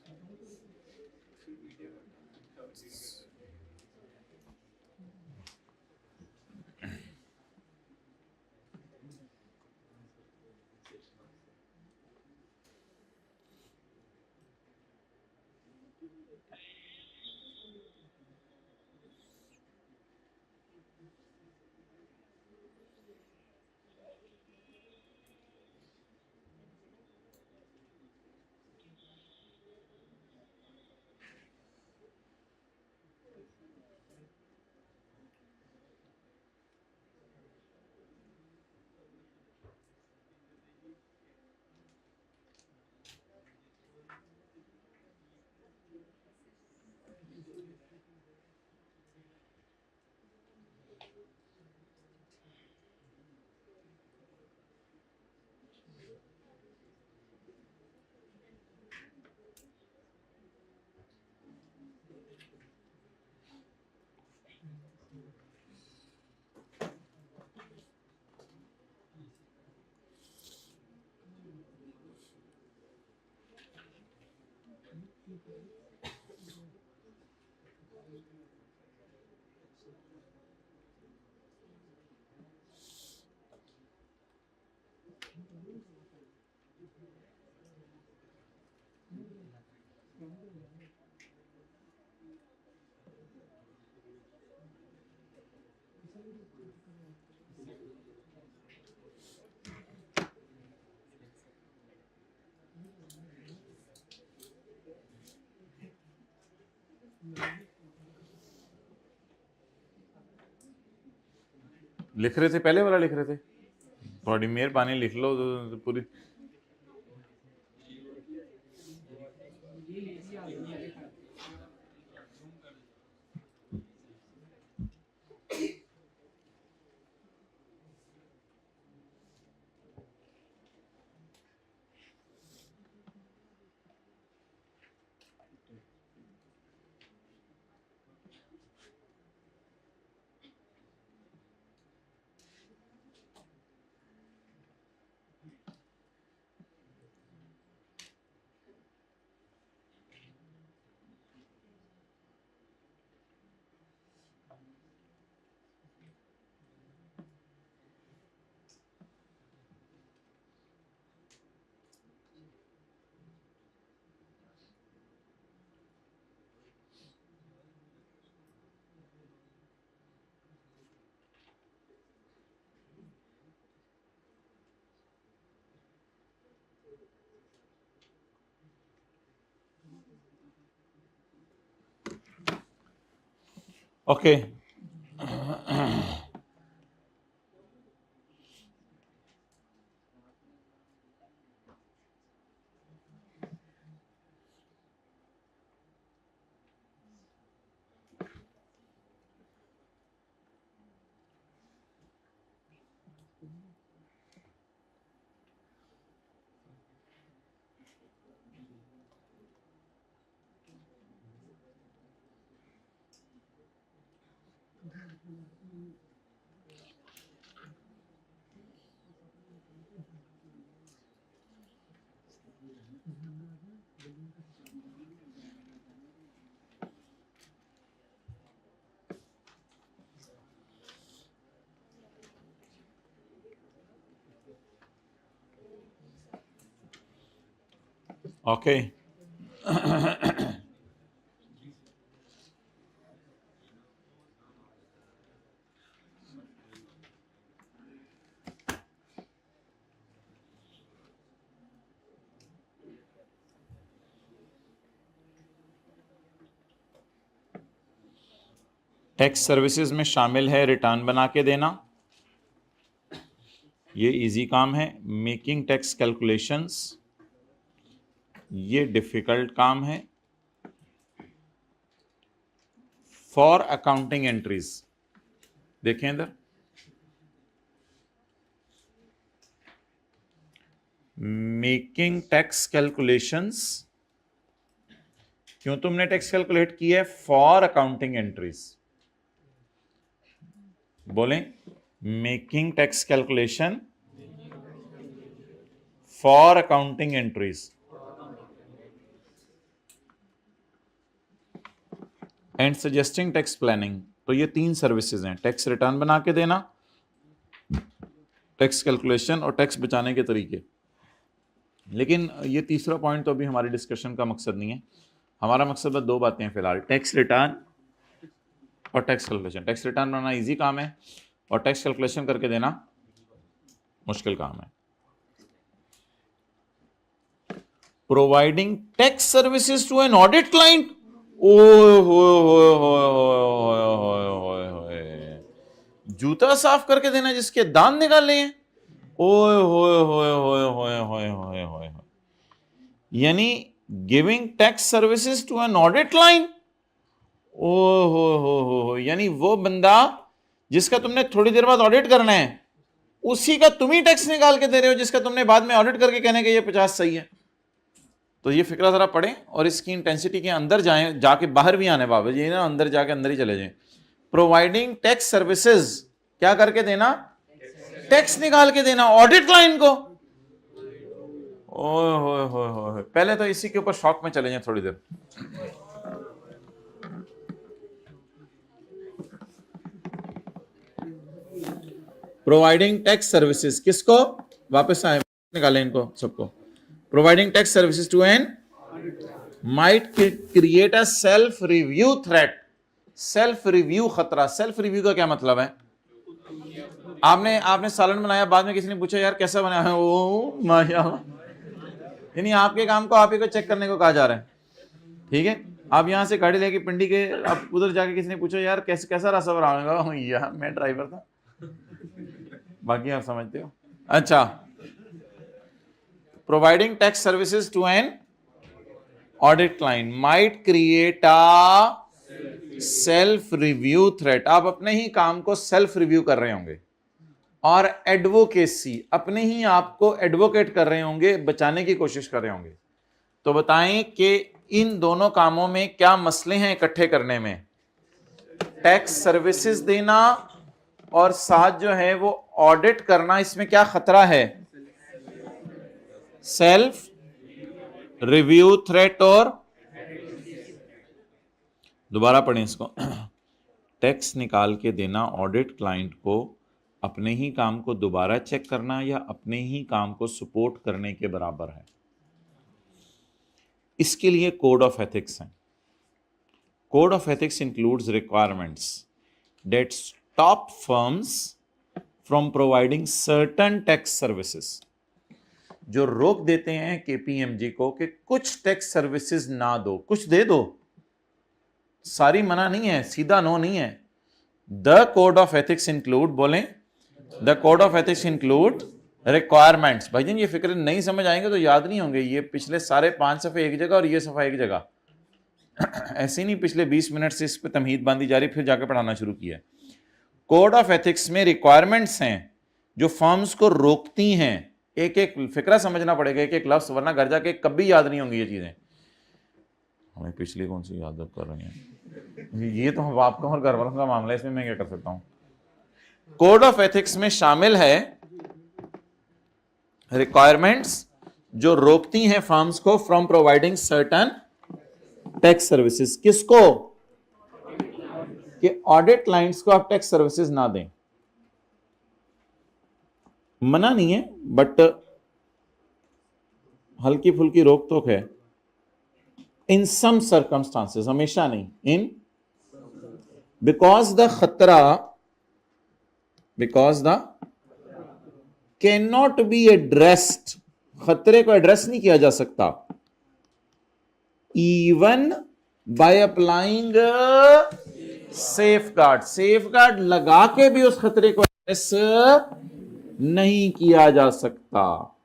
लिख रहे थे, पहले वाला लिख रहे थे, थोड़ी मेहरबानी लिख लो तो पूरी। ओके, ओके, टैक्स सर्विसेज में शामिल है रिटर्न बना के देना, ये इजी काम है। मेकिंग टैक्स कैलकुलेशंस, ये डिफिकल्ट काम है। फॉर अकाउंटिंग एंट्रीज, देखें इधर, मेकिंग टैक्स कैलकुलेशंस, क्यों तुमने टैक्स कैलकुलेट की है? For accounting entries. बोलें, making tax calculation for accounting entries and suggesting tax planning. तो ये 3 सर्विसेज हैं, टैक्स रिटर्न बना के देना, टैक्स कैलकुलेशन और टैक्स बचाने के तरीके। लेकिन ये तीसरा पॉइंट तो अभी हमारी डिस्कशन का मकसद नहीं है। हमारा मकसद बस 2 बातें हैं फिलहाल, टैक्स रिटर्न और टैक्स कैलकुलेशन। टैक्स रिटर्न बनाना इजी काम है और टैक्स कैलकुलेशन करके देना मुश्किल काम है। Providing tax services to an audit client, जूता साफ करके देना जिसके दांत निकाले हैं, ओए होए होए होए होए होए होए होए, यानी giving tax services to an audit client, ओ हो, यानी वो बंदा जिसका तुमने थोड़ी देर बाद ऑडिट करना है, उसी का तुम ही टैक्स निकाल के दे रहे हो जिसका तुमने बाद में ऑडिट करके कहने के ये 50 सही है। तो ये फिक्रा जरा पढ़ें और इसकी इंटेंसिटी के अंदर जाएं, जाके बाहर भी आने बाबा, ये ना अंदर जाके अंदर ही चले जाएं। प्रोवाइडिंग टैक्स सर्विसेज, क्या करके देना? टैक्स निकाल के देना ऑडिट क्लाइंट को। ओए होए होए होए, पहले तो इसी के ऊपर शॉक में चले जाएं थोड़ी देर। प्रोवाइडिंग टैक्स सर्विसेज किसको? वापस आए, निकालें इनको सबको। Providing tax services to an might create a self review threat. Self review खतरा। सेल्फ रिव्यू का क्या मतलब है? आपने आपने सालन बनाया, बाद में किसी ने पूछा यार कैसा बनाया है, ओ माशाल्लाह। यानी आपके काम को आप ही को चेक करने को कहा जा रहा है, ठीक है। आप यहाँ से गाड़ी लेके पिंडी के, अब उधर जाके किसी ने पूछा यार कैसे कैसा रहा सफर, आऊंगा यार मैं ड्राइवर था, बाकी आप समझते हो। अच्छा, providing tax services to an audit client might create a self review threat. आप अपने ही काम को सेल्फ रिव्यू कर रहे होंगे, और एडवोकेसी, अपने ही आपको एडवोकेट कर रहे होंगे, बचाने की कोशिश कर रहे होंगे। तो बताएं कि इन दोनों कामों में क्या मसले हैं इकट्ठे करने में? टैक्स सर्विसेज देना और साथ जो है वो ऑडिट करना, इसमें क्या खतरा है? Self review threat. और दोबारा पढ़ें इसको, टैक्स निकाल के देना ऑडिट क्लाइंट को अपने ही काम को दोबारा चेक करना या अपने ही काम को सपोर्ट करने के बराबर है। इसके लिए कोड ऑफ एथिक्स है। Code of ethics includes requirements that stop firms from providing certain tax services, जो रोक देते हैं केपीएमजी को कि कुछ टैक्स सर्विसेज ना दो, कुछ दे दो, सारी मना नहीं है, सीधा नो नहीं है। The code of ethics include, बोलें, the code of ethics include requirements. भाई जान ये फिक्र नहीं समझ आएंगे तो याद नहीं होंगे, ये पिछले सारे 5 सफ़े एक जगह और ये सफ़ा एक जगह, ऐसे नहीं पिछले 20 मिनट से इस पर तमहीद बांधी जा रही, फिर जाकर पढ़ाना शुरू किया। कोड ऑफ एथिक्स में रिक्वायरमेंट्स हैं जो फर्म्स को रोकती हैं। एक एक फिक्रा समझना पड़ेगा, एक एक लफ्ज, वरना घर जाके कभी याद नहीं होंगी ये चीजें। हमें पिछली कौन सी याद कर रही हैं, ये तो आपका और घर वालों का मामला है, इसमें मैं क्या कर सकता हूं। कोड ऑफ एथिक्स में शामिल है रिक्वायरमेंट्स जो रोकती हैं फर्म्स को from providing certain tax services. किसको? कि ऑडिट क्लाइंट्स को आप टैक्स सर्विसेज ना दें। मना नहीं है, बट हल्की फुल्की रोक टोक है। इन सम सर्कमस्टांसेस, हमेशा नहीं, in because the can not be addressed, खतरे को एड्रेस नहीं किया जा सकता even by applying safeguard, safeguard लगा के भी उस खतरे को एड्रेस नहीं किया जा सकता।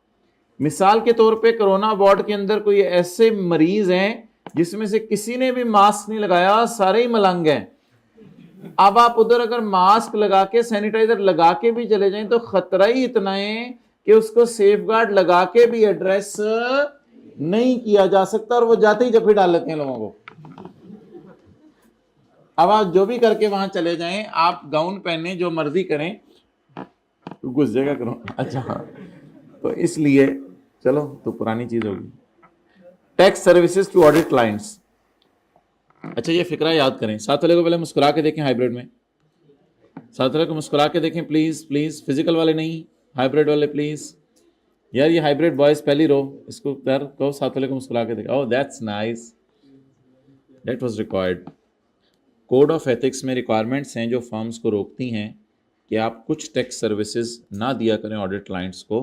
मिसाल के तौर पे कोरोना वार्ड के अंदर कोई ऐसे मरीज हैं जिसमें से किसी ने भी मास्क नहीं लगाया, सारे ही मलंग हैं। अब आप उधर अगर मास्क लगा के, सैनिटाइजर लगा के भी चले जाएं तो खतरा ही इतना है कि उसको सेफगार्ड लगा के भी एड्रेस नहीं किया जा सकता, और वो जाते ही जफी डाल लेते हैं लोगों को। अब आप जो भी करके वहां चले जाएं, आप गाउन पहने, जो मर्जी करें, घुस जाएगा करो। अच्छा, तो इसलिए चलो, तो पुरानी चीज होगी। Tax services to audit clients. अच्छा, ये फिक्रा याद करें। साथ वाले को पहले मुस्कुरा के देखें, हाइब्रिड में साथ वाले को मुस्कुरा के देखें प्लीज प्लीज, फिजिकल वाले नहीं, हाइब्रिड वाले प्लीज। यार ये हाइब्रिड बॉयज पहली रो, इसको कर कहो, साथ वाले को मुस्कुरा के देखें। Oh that's nice, that was required. Code of ethics में रिक्वायरमेंट्स हैं जो फर्म्स को रोकती हैं कि आप कुछ टैक्स सर्विसेज ना दिया करें ऑडिट क्लाइंट्स को,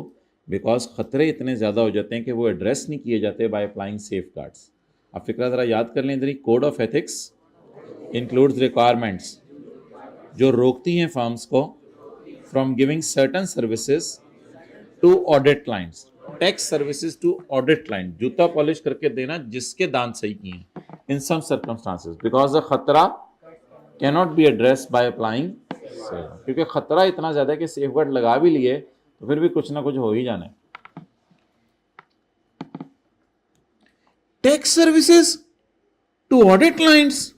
बिकॉज खतरे इतने ज़्यादा हो जाते हैं कि वो एड्रेस नहीं किए जाते बाय अप्लाइंग सेफ गार्ड्स। आप फिक्रा ज़रा याद कर लें इधर ही। Code of ethics includes requirements जो रोकती हैं फर्म्स को from giving certain services to audit clients. Tax services to audit client, जूता पॉलिश करके देना जिसके दांत सही किए हैं, in some circumstances because the खतरा cannot be address by applying, क्योंकि खतरा इतना ज्यादा है कि सेफगार्ड लगा भी लिए तो फिर भी कुछ ना कुछ हो ही जाना है। Tax services to audit clients.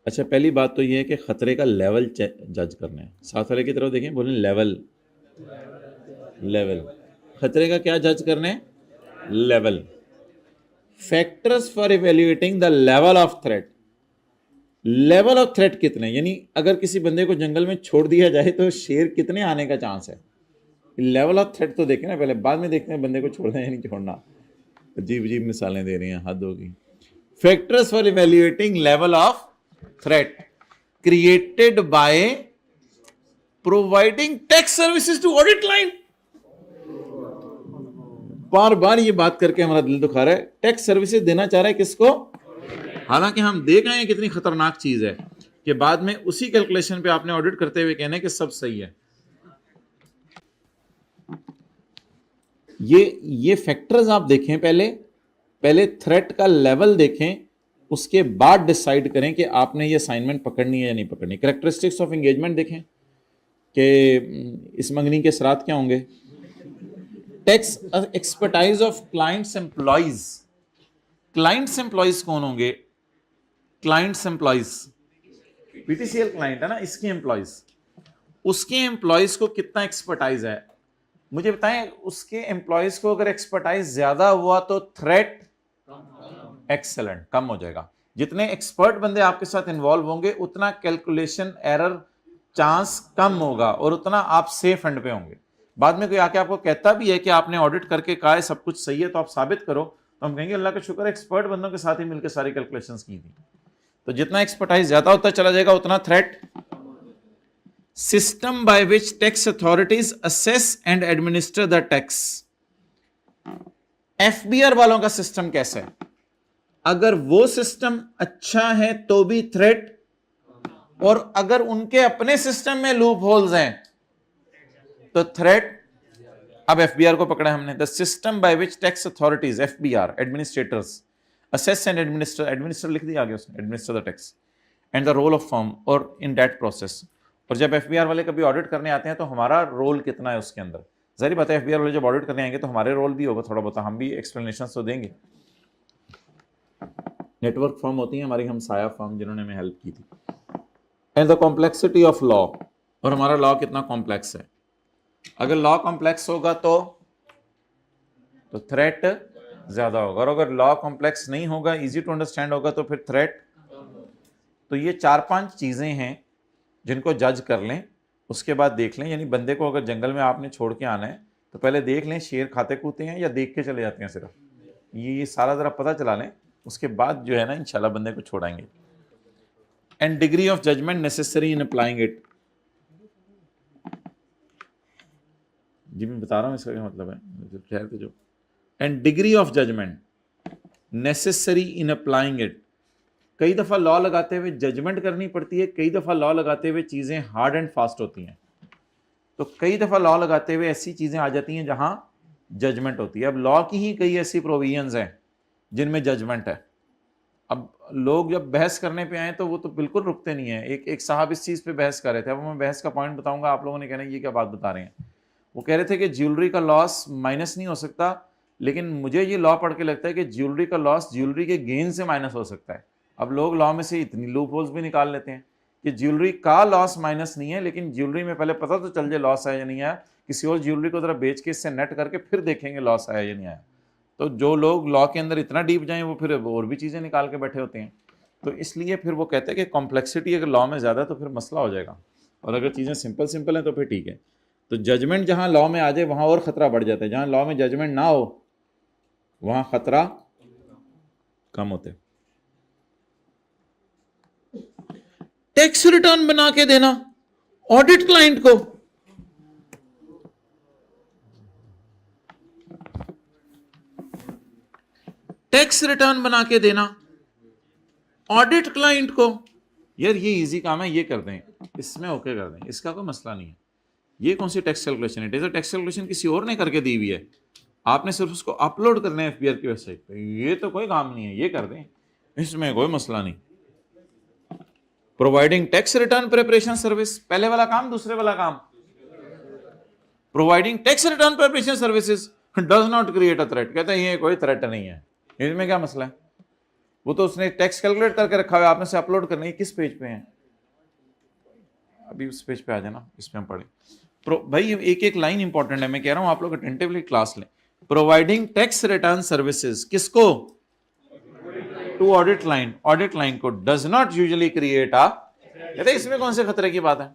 अच्छा, पहली बात तो यह है कि खतरे का लेवल जज करना है। साथ वाले की तरफ देखें, बोलें लेवल। लेवल खतरे का क्या जज करना है? Level. Factors for evaluating the level of threat. Level of threat कितने, यानी अगर किसी बंदे को जंगल में छोड़ दिया जाए तो शेर कितने आने का चांस है। लेवल ऑफ थ्रेट तो देखें ना पहले, बाद में देखते हैं बंदे को छोड़ना या नहीं छोड़ना। अजीब अजीब मिसालें दे रही हैं, हद होगी। Factors for evaluating level of threat created by providing tax services to audit client. बार बार ये बात करके हमारा दिल दुखा रहा है, टैक्स सर्विसेज देना चाह रहा है किसको? हालांकि हम देख रहे हैं कितनी खतरनाक चीज है कि बाद में उसी कैलकुलेशन पे आपने ऑडिट करते हुए कहना है कि सब सही है। ये फैक्टर्स आप देखें, पहले थ्रेट का लेवल देखें, उसके बाद डिसाइड करें कि आपने ये असाइनमेंट पकड़नी है या नहीं पकड़नी। कैरेक्टरिस्टिक्स ऑफ एंगेजमेंट देखें कि इस मंगनी के सरात क्या होंगे। Tax expertise of clients employees, clients employees कौन होंगे? क्लाइंट्स एम्प्लॉइज पीटीसीएल क्लाइंट है ना, इसके एम्प्लॉइज, उसके एम्प्लॉइज को कितना एक्सपर्टाइज है मुझे बताएं। उसके एम्प्लॉइज को अगर एक्सपर्टाइज ज्यादा हुआ तो थ्रेट एक्सेलेंट कम हो जाएगा। जितने एक्सपर्ट बंदे आपके साथ इन्वॉल्व होंगे उतना कैलकुलेशन एरर चांस कम होगा और उतना आप सेफ एंड पे होंगे। बाद में कोई आके आपको कहता भी है कि आपने ऑडिट करके कहा है सब कुछ सही है तो आप साबित करो, तो हम कहेंगे अल्लाह का शुक्र है एक्सपर्ट बंदों के साथ ही मिलकर सारी कैलकुलेशंस की थी। तो जितना एक्सपर्टाइज ज्यादा होता चला जाएगा उतना threat. System by which tax authorities assess and administer the tax. FBR वालों का सिस्टम कैसा है? अगर वो सिस्टम अच्छा है तो भी थ्रेट, और अगर उनके अपने सिस्टम में लूप होल्स हैं तो थ्रेट। अब एफबीआर को पकड़ा हमने। The system by which tax authorities, FBR administrators, assess and administer, administer लिख दिया आगे उसने, administer the tax and the role of firm और इन दैट प्रोसेस। और जब एफबीआर वाले कभी ऑडिट करने आते हैं तो हमारा रोल कितना है उसके अंदर, जाहिर बात है एफबीआर वाले जब ऑडिट करने आएंगे तो हमारे रोल भी होगा थोड़ा बहुत, हम भी एक्सप्लेनेशन तो देंगे। नेटवर्क फर्म होती है हमारी हमसाया फर्म जिन्होंने हमें हेल्प की थी। And the complexity of law, और हमारा लॉ कितना कॉम्प्लेक्स है। अगर लॉ कॉम्प्लेक्स होगा तो थ्रेट ज्यादा होगा, और अगर लॉ कॉम्प्लेक्स नहीं होगा, इजी टू अंडरस्टैंड होगा, तो फिर थ्रेट। तो ये 4-5 चीजें हैं जिनको जज कर लें, उसके बाद देख लें। यानी बंदे को अगर जंगल में आपने छोड़ के आना है तो पहले देख लें शेर खाते कूते हैं या देख के चले जाते हैं सिर्फ, ये सारा जरा पता चला लें, उसके बाद जो है ना इंशाल्लाह बंदे को छोड़ाएंगे। And degree of judgment necessary in applying it. जी मैं बता रहा हूँ इसका क्या मतलब है, ठहर के जो। And degree of judgment necessary in applying it. कई दफा लॉ लगाते हुए जजमेंट करनी पड़ती है, कई दफा लॉ लगाते हुए चीजें हार्ड एंड फास्ट होती हैं। तो कई दफा लॉ लगाते हुए ऐसी चीजें आ जाती हैं जहां जजमेंट होती है। अब लॉ की ही कई ऐसी प्रोविजंस हैं जिनमें जजमेंट है। अब लोग जब बहस करने पे आए तो वो तो बिल्कुल रुकते नहीं है। एक साहब इस चीज पे बहस कर रहे थे, अब मैं बहस का पॉइंट बताऊंगा, आप लोगों ने कहना ये क्या बात बता रहे हैं। वो कह रहे थे कि ज्वेलरी का लॉस माइनस नहीं हो सकता, लेकिन मुझे ये लॉ पढ़ के लगता है कि ज्वेलरी का लॉस ज्वेलरी के गेन से माइनस हो सकता है। अब लोग लॉ में से इतनी लूप होल्स भी निकाल लेते हैं कि ज्वेलरी का लॉस माइनस नहीं है, लेकिन ज्वेलरी में पहले पता तो चल जाए लॉस आया या नहीं आया, किसी और ज्वेलरी को जरा बेच के इससे नेट करके फिर देखेंगे लॉस आया या नहीं आया। तो जो लोग लॉ के अंदर इतना डीप जाएं वो फिर और भी चीज़ें निकाल के बैठे होते हैं। तो इसलिए फिर वो कहते हैं कि कॉम्प्लेक्सिटी अगर लॉ में ज़्यादा है तो फिर मसला हो जाएगा, और अगर चीज़ें सिंपल सिंपल हैं तो फिर ठीक है। तो जजमेंट जहाँ लॉ में आ जाए वहाँ और ख़तरा बढ़ जाता है, जहाँ लॉ में जजमेंट ना हो वहाँ ख़तरा कम होते। टैक्स रिटर्न बना के देना ऑडिट क्लाइंट को, टैक्स रिटर्न बना के देना ऑडिट क्लाइंट को। यार ये इजी काम है, ये कर दें, इसमें ओके कर दें, इसका कोई मसला नहीं है। ये कौन सी टैक्स कैलकुलेशन है? टैक्स कैलकुलेशन किसी और ने करके दी हुई है, आपने सिर्फ उसको अपलोड करना है एफबीआर की वेबसाइट पे। ये तो कोई काम नहीं है, ये कर दें, इसमें कोई मसला नहीं। Providing tax return preparation service, पहले वाला काम दूसरे वाला काम। Providing tax return preparation services does not create a threat, कहते हैं ये कोई थ्रेट नहीं है। इसमें क्या मसला है? वो तो उसने टैक्स कैलकुलेट करके रखा हुआ है, आपने से अपलोड करना है। किस पेज पे है? अभी उस पेज पे आ जाना, इसमें हम पढ़े। भाई एक एक लाइन इंपॉर्टेंट है, मैं कह रहा हूं आप लोग अटेंटिवली क्लास लें। प्रोवाइडिंग टैक्स रिटर्न सर्विसेज किसको? To audit client, audit client को। Does not usually create a, कहते इसमें कौन से खतरे की बात है?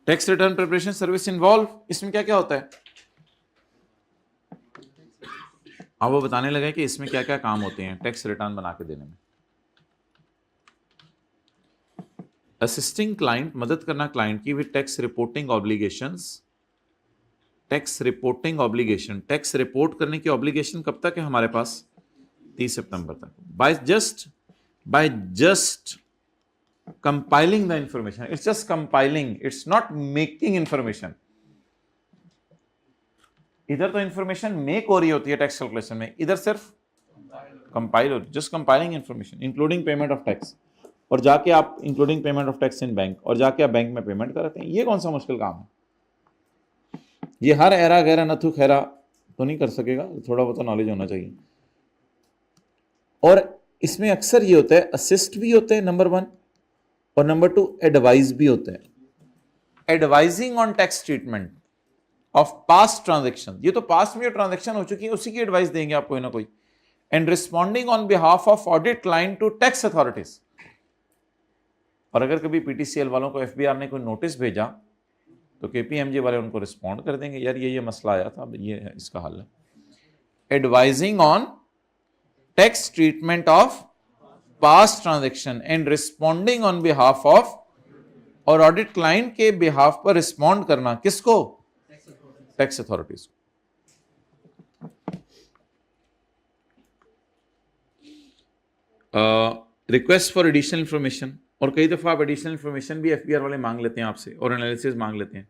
Tax return preparation service involve, इसमें क्या क्या होता है? अब वो बताने लगे कि इसमें क्या क्या काम होते हैं टैक्स रिटर्न बना के देने में। असिस्टिंग क्लाइंट, मदद करना क्लाइंट की with tax reporting obligations. Tax reporting obligation, tax report करने की ऑब्लिगेशन कब तक है हमारे पास? 30 सितंबर तक। By just compiling the information, it's just compiling, it's not making information. इधर तो इंफॉर्मेशन मेक हो रही होती है टैक्स कैलकुलेशन में, इधर सिर्फ कंपाइल हो रही, just compiling information including payment of tax. और जाके आप including payment of tax in bank, और जाके आप बैंक में पेमेंट करते हैं। ये कौन सा मुश्किल काम है? ये हर एरा गैरा नथु खैरा तो नहीं कर सकेगा, थोड़ा बहुत नॉलेज होना चाहिए। और इसमें अक्सर ये होता है, असिस्ट भी होते हैं नंबर 1, और नंबर 2 एडवाइज भी होते हैं। Advising on tax treatment of past transaction, ये तो पास्ट में जो ट्रांजेक्शन हो चुकी है उसी की एडवाइस देंगे आप कोई ना कोई। And responding on behalf of audit client to tax authorities. और अगर कभी पीटीसीएल वालों को एफबीआर ने कोई नोटिस भेजा तो केपीएमजी वाले उनको रिस्पॉन्ड कर देंगे, यार ये मसला आया था, ये है, इसका हल है। Advising on tax treatment of past transaction and responding on behalf of, और ऑडिट क्लाइंट के बिहाफ पर रिस्पॉन्ड करना, किसको? Tax authorities. Request for additional information, और कई दफा आप एडिशनल इंफॉर्मेशन भी एफबीआर वाले मांग लेते हैं आपसे, और एनालिसिस मांग लेते हैं।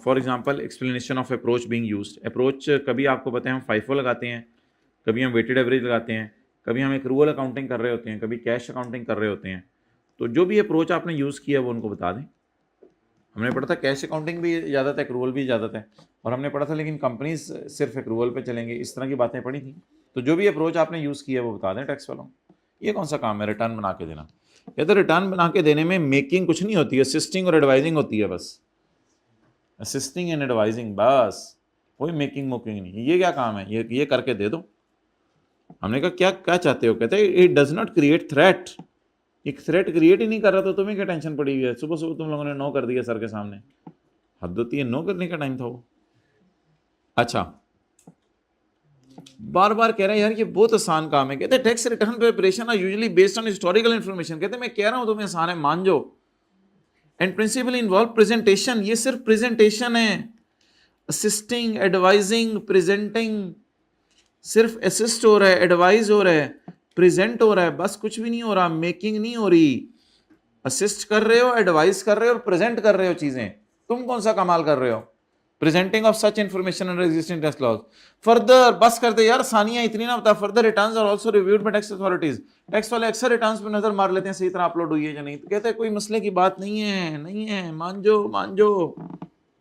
For example explanation of approach being used. Approach कभी आपको पता है हम फाइफो लगाते हैं, कभी हम वेटेड एवरेज लगाते हैं, कभी हम एक्रूअल अकाउंटिंग कर रहे होते हैं, कभी कैश अकाउंटिंग कर रहे होते हैं। तो जो भी अप्रोच आपने यूज़ किया वो उनको बता दें। हमने पढ़ा था कैश अकाउंटिंग भी इजाज़त है, एक्रूअल भी इजाज़त है, और हमने पढ़ा था लेकिन कंपनीज सिर्फ एक्रूअल पे चलेंगे, इस तरह की बातें पढ़ी थी। तो जो भी अप्रोच आपने यूज़ किया वो बता दें टैक्स वालों। ये कौन सा काम है रिटर्न बना के देना? या तो रिटर्न बना के देने में मेकिंग कुछ नहीं होती है, असिस्टिंग और एडवाइजिंग होती है बस। असिस्टिंग एंड एडवाइजिंग, बस, कोई मेकिंग मोकिंग नहीं। ये क्या काम है? ये करके दे दो। हमने कहा क्या क्या चाहते हो? कहते हैं it does not create threat. एक थ्रेट क्रिएट ही नहीं कर रहा तो तुम्हें क्या टेंशन पड़ी हुई है? सुबह सुबह तुम लोगों ने नो कर दिया सर के सामने, हद होती है, नो करने का टाइम था वो। अच्छा, बार बार कह रहे हैं यार ये बहुत आसान काम है। कहते हैं tax return preparation are usually based on historical information. कहते हैं मैं कह रहा हूं तुम्हें आसान है, मान जाओ। एंड प्रिंसिपल इन्वॉल्व प्रेजेंटेशन, ये सिर्फ प्रेजेंटेशन है। असिस्टिंग, एडवाइजिंग, प्रेजेंटिंग, सिर्फ असिस्ट हो रहा है, एडवाइज हो रहा है, प्रेजेंट हो रहा है, बस कुछ भी नहीं हो रहा, मेकिंग नहीं हो रही। असिस्ट कर रहे हो, एडवाइस कर रहे हो और प्रेजेंट कर रहे हो चीजें। तुम कौन सा कमाल कर रहे हो? Presenting of such information under existing tax laws. Further, बस करते यार, सानिया इतनी ना बता। Further returns are also reviewed by tax authorities. Tax वाले अक्सर रिटर्न्स पे नजर मार लेते हैं सही तरह अपलोड हुई है या नहीं। तो कहते हैं कोई मसले की बात नहीं है, नहीं है, मान जो।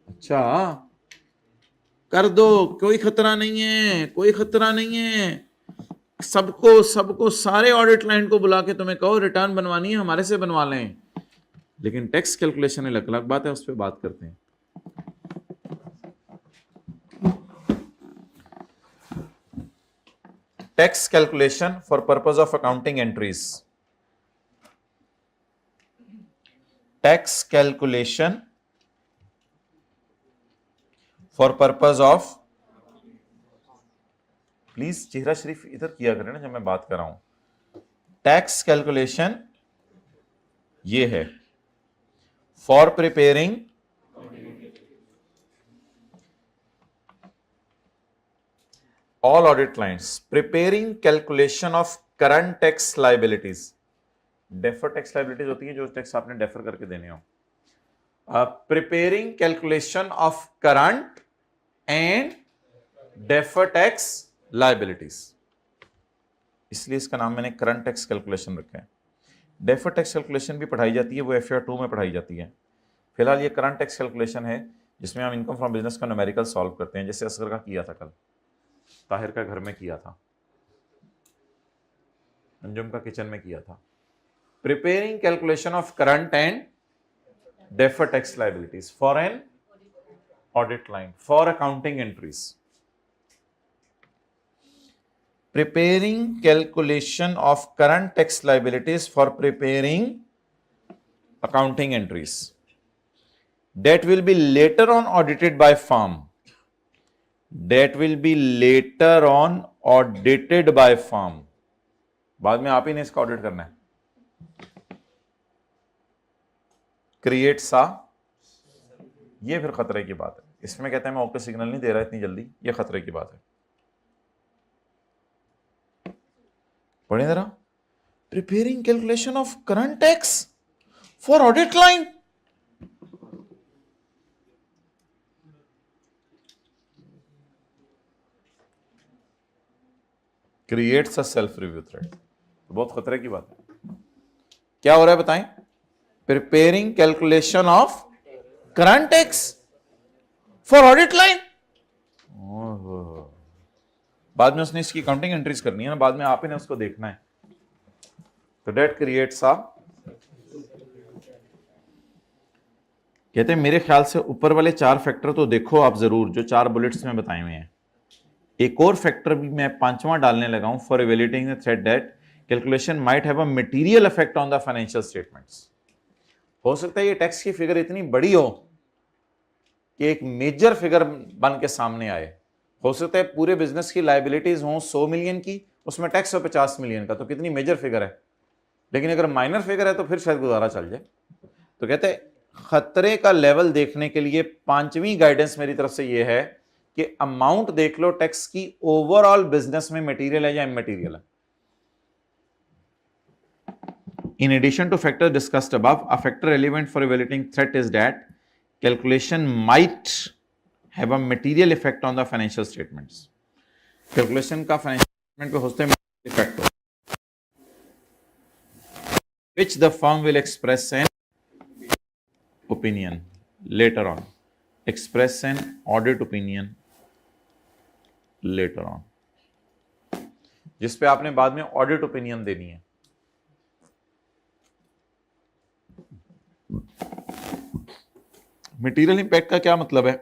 अच्छा, कर दो, कोई खतरा नहीं है, कोई खतरा नहीं है। सबको सारे ऑडिट क्लाइंट को बुला के तुम्हें कहो रिटर्न बनवानी है, हमारे से बनवा लें। लेकिन टैक्स कैलकुलेशन अलग अलग बात है, उस पर बात करते हैं। Tax calculation for purpose of accounting entries. Tax calculation for purpose of, please चेहरा शरीफ इधर किया करें ना जब मैं बात कर रहा हूं। टैक्स कैलकुलेशन ये है for preparing all audit clients, preparing calculation of current tax liabilities. defer tax liabilities होती है जो टैक्स आपने डेफर करके देने हो। preparing calculation of current and defer tax liabilities, इसलिए इसका नाम मैंने करंट टैक्स कैलकुलेशन रखा है। डेफर टैक्स कैलकुलेशन भी पढ़ाई जाती है, वो FR 2 में पढ़ाई जाती है। फिलहाल ये करंट टैक्स कैलकुलेशन है जिसमें हम इनकम फ्रॉम बिजनेस का न्यूमेरिकल सॉल्व करते हैं, जैसे असगर का किया था कल, ताहिर का घर में किया था, अंजुम का किचन में किया था। Preparing calculation of current and defer tax liabilities for an audit client for accounting entries. Preparing calculation of current tax liabilities for preparing accounting entries that will be later on audited by firm that will be later on audited by firm, बाद में आप ही ने इसका audit करना है। Creates a, ये फिर खतरे की बात है, इसमें कहते हैं मैं ओके सिग्नल नहीं दे रहा इतनी जल्दी, ये खतरे की बात है। पढ़े जरा, preparing calculation of current tax for audit line. Creates a self review thread, तो बहुत खतरे की बात है। क्या हो रहा है बताएं? Preparing calculation of current tax for audit line. बाद में उसने इसकी काउंटिंग एंट्रीज करनी है ना, बाद में आप ही ने उसको देखना है। तो डेट क्रिएट्स अ, कहते हैं मेरे ख्याल से ऊपर वाले 4 फैक्टर तो देखो आप जरूर, जो 4 बुलेट्स में बताए हुए हैं। एक और फैक्टर भी मैं 5वां डालने लगा हूं, for evaluating the threat that calculation might have a material effect on the financial statements. हो सकता है ये टैक्स की फिगर इतनी बड़ी हो कि एक मेजर फिगर बन के सामने आए। हो सकता है पूरे बिजनेस की लायबिलिटीज हों 100 मिलियन की, उसमें टैक्स हो 50 मिलियन का, तो कितनी मेजर फिगर है। लेकिन अगर माइनर फिगर है तो फिर शायद गुजारा चल जाए। तो कहते हैं खतरे का लेवल देखने के लिए 5वीं गाइडेंस मेरी तरफ से ये है कि अमाउंट देख लो टैक्स की ओवरऑल बिजनेस में मटेरियल है या इमटेरियल है। In addition to factors discussed above, a factor relevant for evaluating threat is that calculation might have a material effect on the financial statements. Calculation का financial statement पे होता है effect, which the firm will express an opinion later on. Express an audit opinion later on. जिस पे आपने बाद में audit opinion देनी है। मटेरियल इंपैक्ट का क्या मतलब है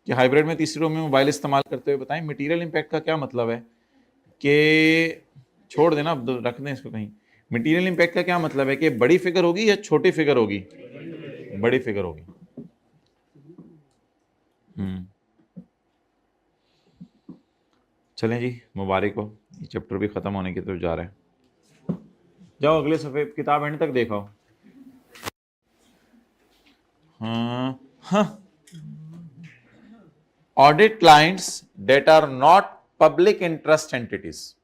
कि हाइब्रिड में तीसरी रो में मोबाइल इस्तेमाल करते हुए बताएं। मटेरियल इंपैक्ट का क्या मतलब है कि छोड़ देना, अब रख दें इसको कहीं। मटेरियल इंपैक्ट का क्या मतलब है कि बड़ी फिगर होगी या छोटी फिगर होगी? बड़ी फिगर होगी। चलें जी, मुबारक हो, ये चैप्टर भी खत्म होने की तरफ जा रहा है। जाओ अगले सफे किताब एंड तक देखो। हाँ, audit clients that are not public interest entities.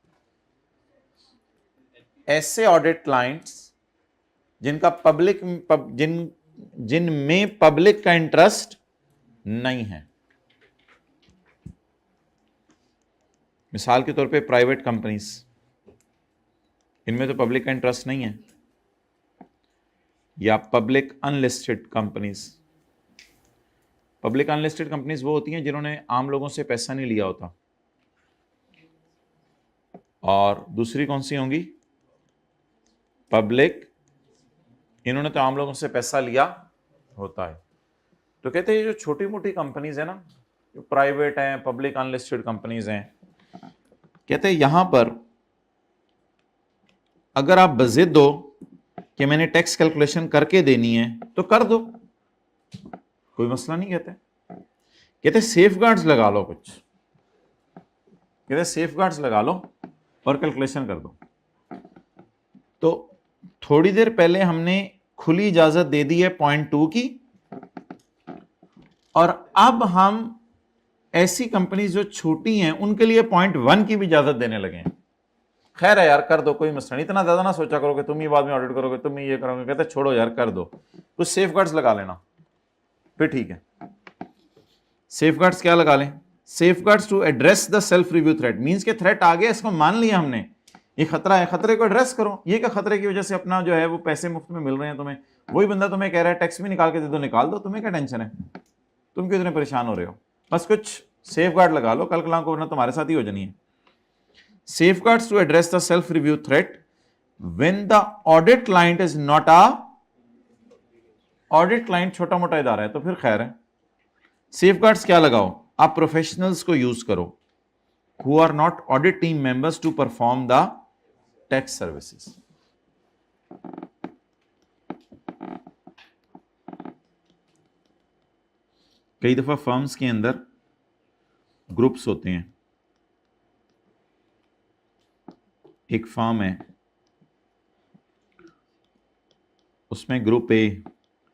ऐसे ऑडिट क्लाइंट्स जिनका जिनमें पब्लिक का इंटरेस्ट नहीं है। मिसाल के तौर पे प्राइवेट कंपनीज, इनमें तो पब्लिक का इंटरेस्ट नहीं है। या public unlisted companies. Public unlisted companies वो होती हैं जिन्होंने आम लोगों से पैसा नहीं लिया होता। और दूसरी कौन सी होंगी? पब्लिक, इन्होंने तो आम लोगों से पैसा लिया होता है। तो कहते हैं जो छोटी मोटी कंपनीज है ना, जो प्राइवेट हैं, पब्लिक अनलिस्टेड कंपनीज हैं, कहते हैं यहां पर अगर आप बजिद दो कि मैंने टैक्स कैलकुलेशन करके देनी है तो कर दो, कोई मसला नहीं। कहते सेफगार्ड्स लगा लो कुछ, कहते सेफगार्ड्स लगा लो और कैलकुलेशन कर दो। तो थोड़ी देर पहले हमने खुली इजाजत दे दी है पॉइंट 2 की, और अब हम ऐसी कंपनी जो छोटी हैं उनके लिए पॉइंट 1 की भी इजाजत देने लगे हैं। खैर है यार, कर दो, कोई मसला नहीं, इतना ज्यादा ना सोचा करोगे, तुम ही बाद में ऑडिट करोगे, तुम ही ये करोगे। कहते छोड़ो यार, कर दो, कुछ सेफगार्ड्स लगा लेना, फिर ठीक है। सेफगार्ड्स क्या लगा लें? Safeguards to address the self review threat, means के थ्रेट आ गया, इसको मान लिया हमने, ये खतरा है, खतरे को एड्रेस करो। ये क्या खतरे की वजह से अपना जो है वो पैसे मुफ्त में मिल रहे हैं तुम्हें, वही बंदा तुम्हें कह रहा है टैक्स भी निकाल के दे दो, निकाल दो, तुम्हें क्या टेंशन है, तुम क्यों इतने परेशान हो रहे हो? बस कुछ सेफगार्ड लगा लो, कल कलाम को वरना तुम्हारे साथ ही हो जानी है। Safeguards to address the self review threat when the audit client is not a, audit client छोटा मोटा इदारा है तो फिर खैर है। सेफगार्ड्स क्या लगाओ? आप प्रोफेशनल्स को यूज करो who are not audit team members to perform the tax services. कई दफा फर्म्स के अंदर ग्रुप्स होते हैं। एक फर्म है, उसमें ग्रुप ए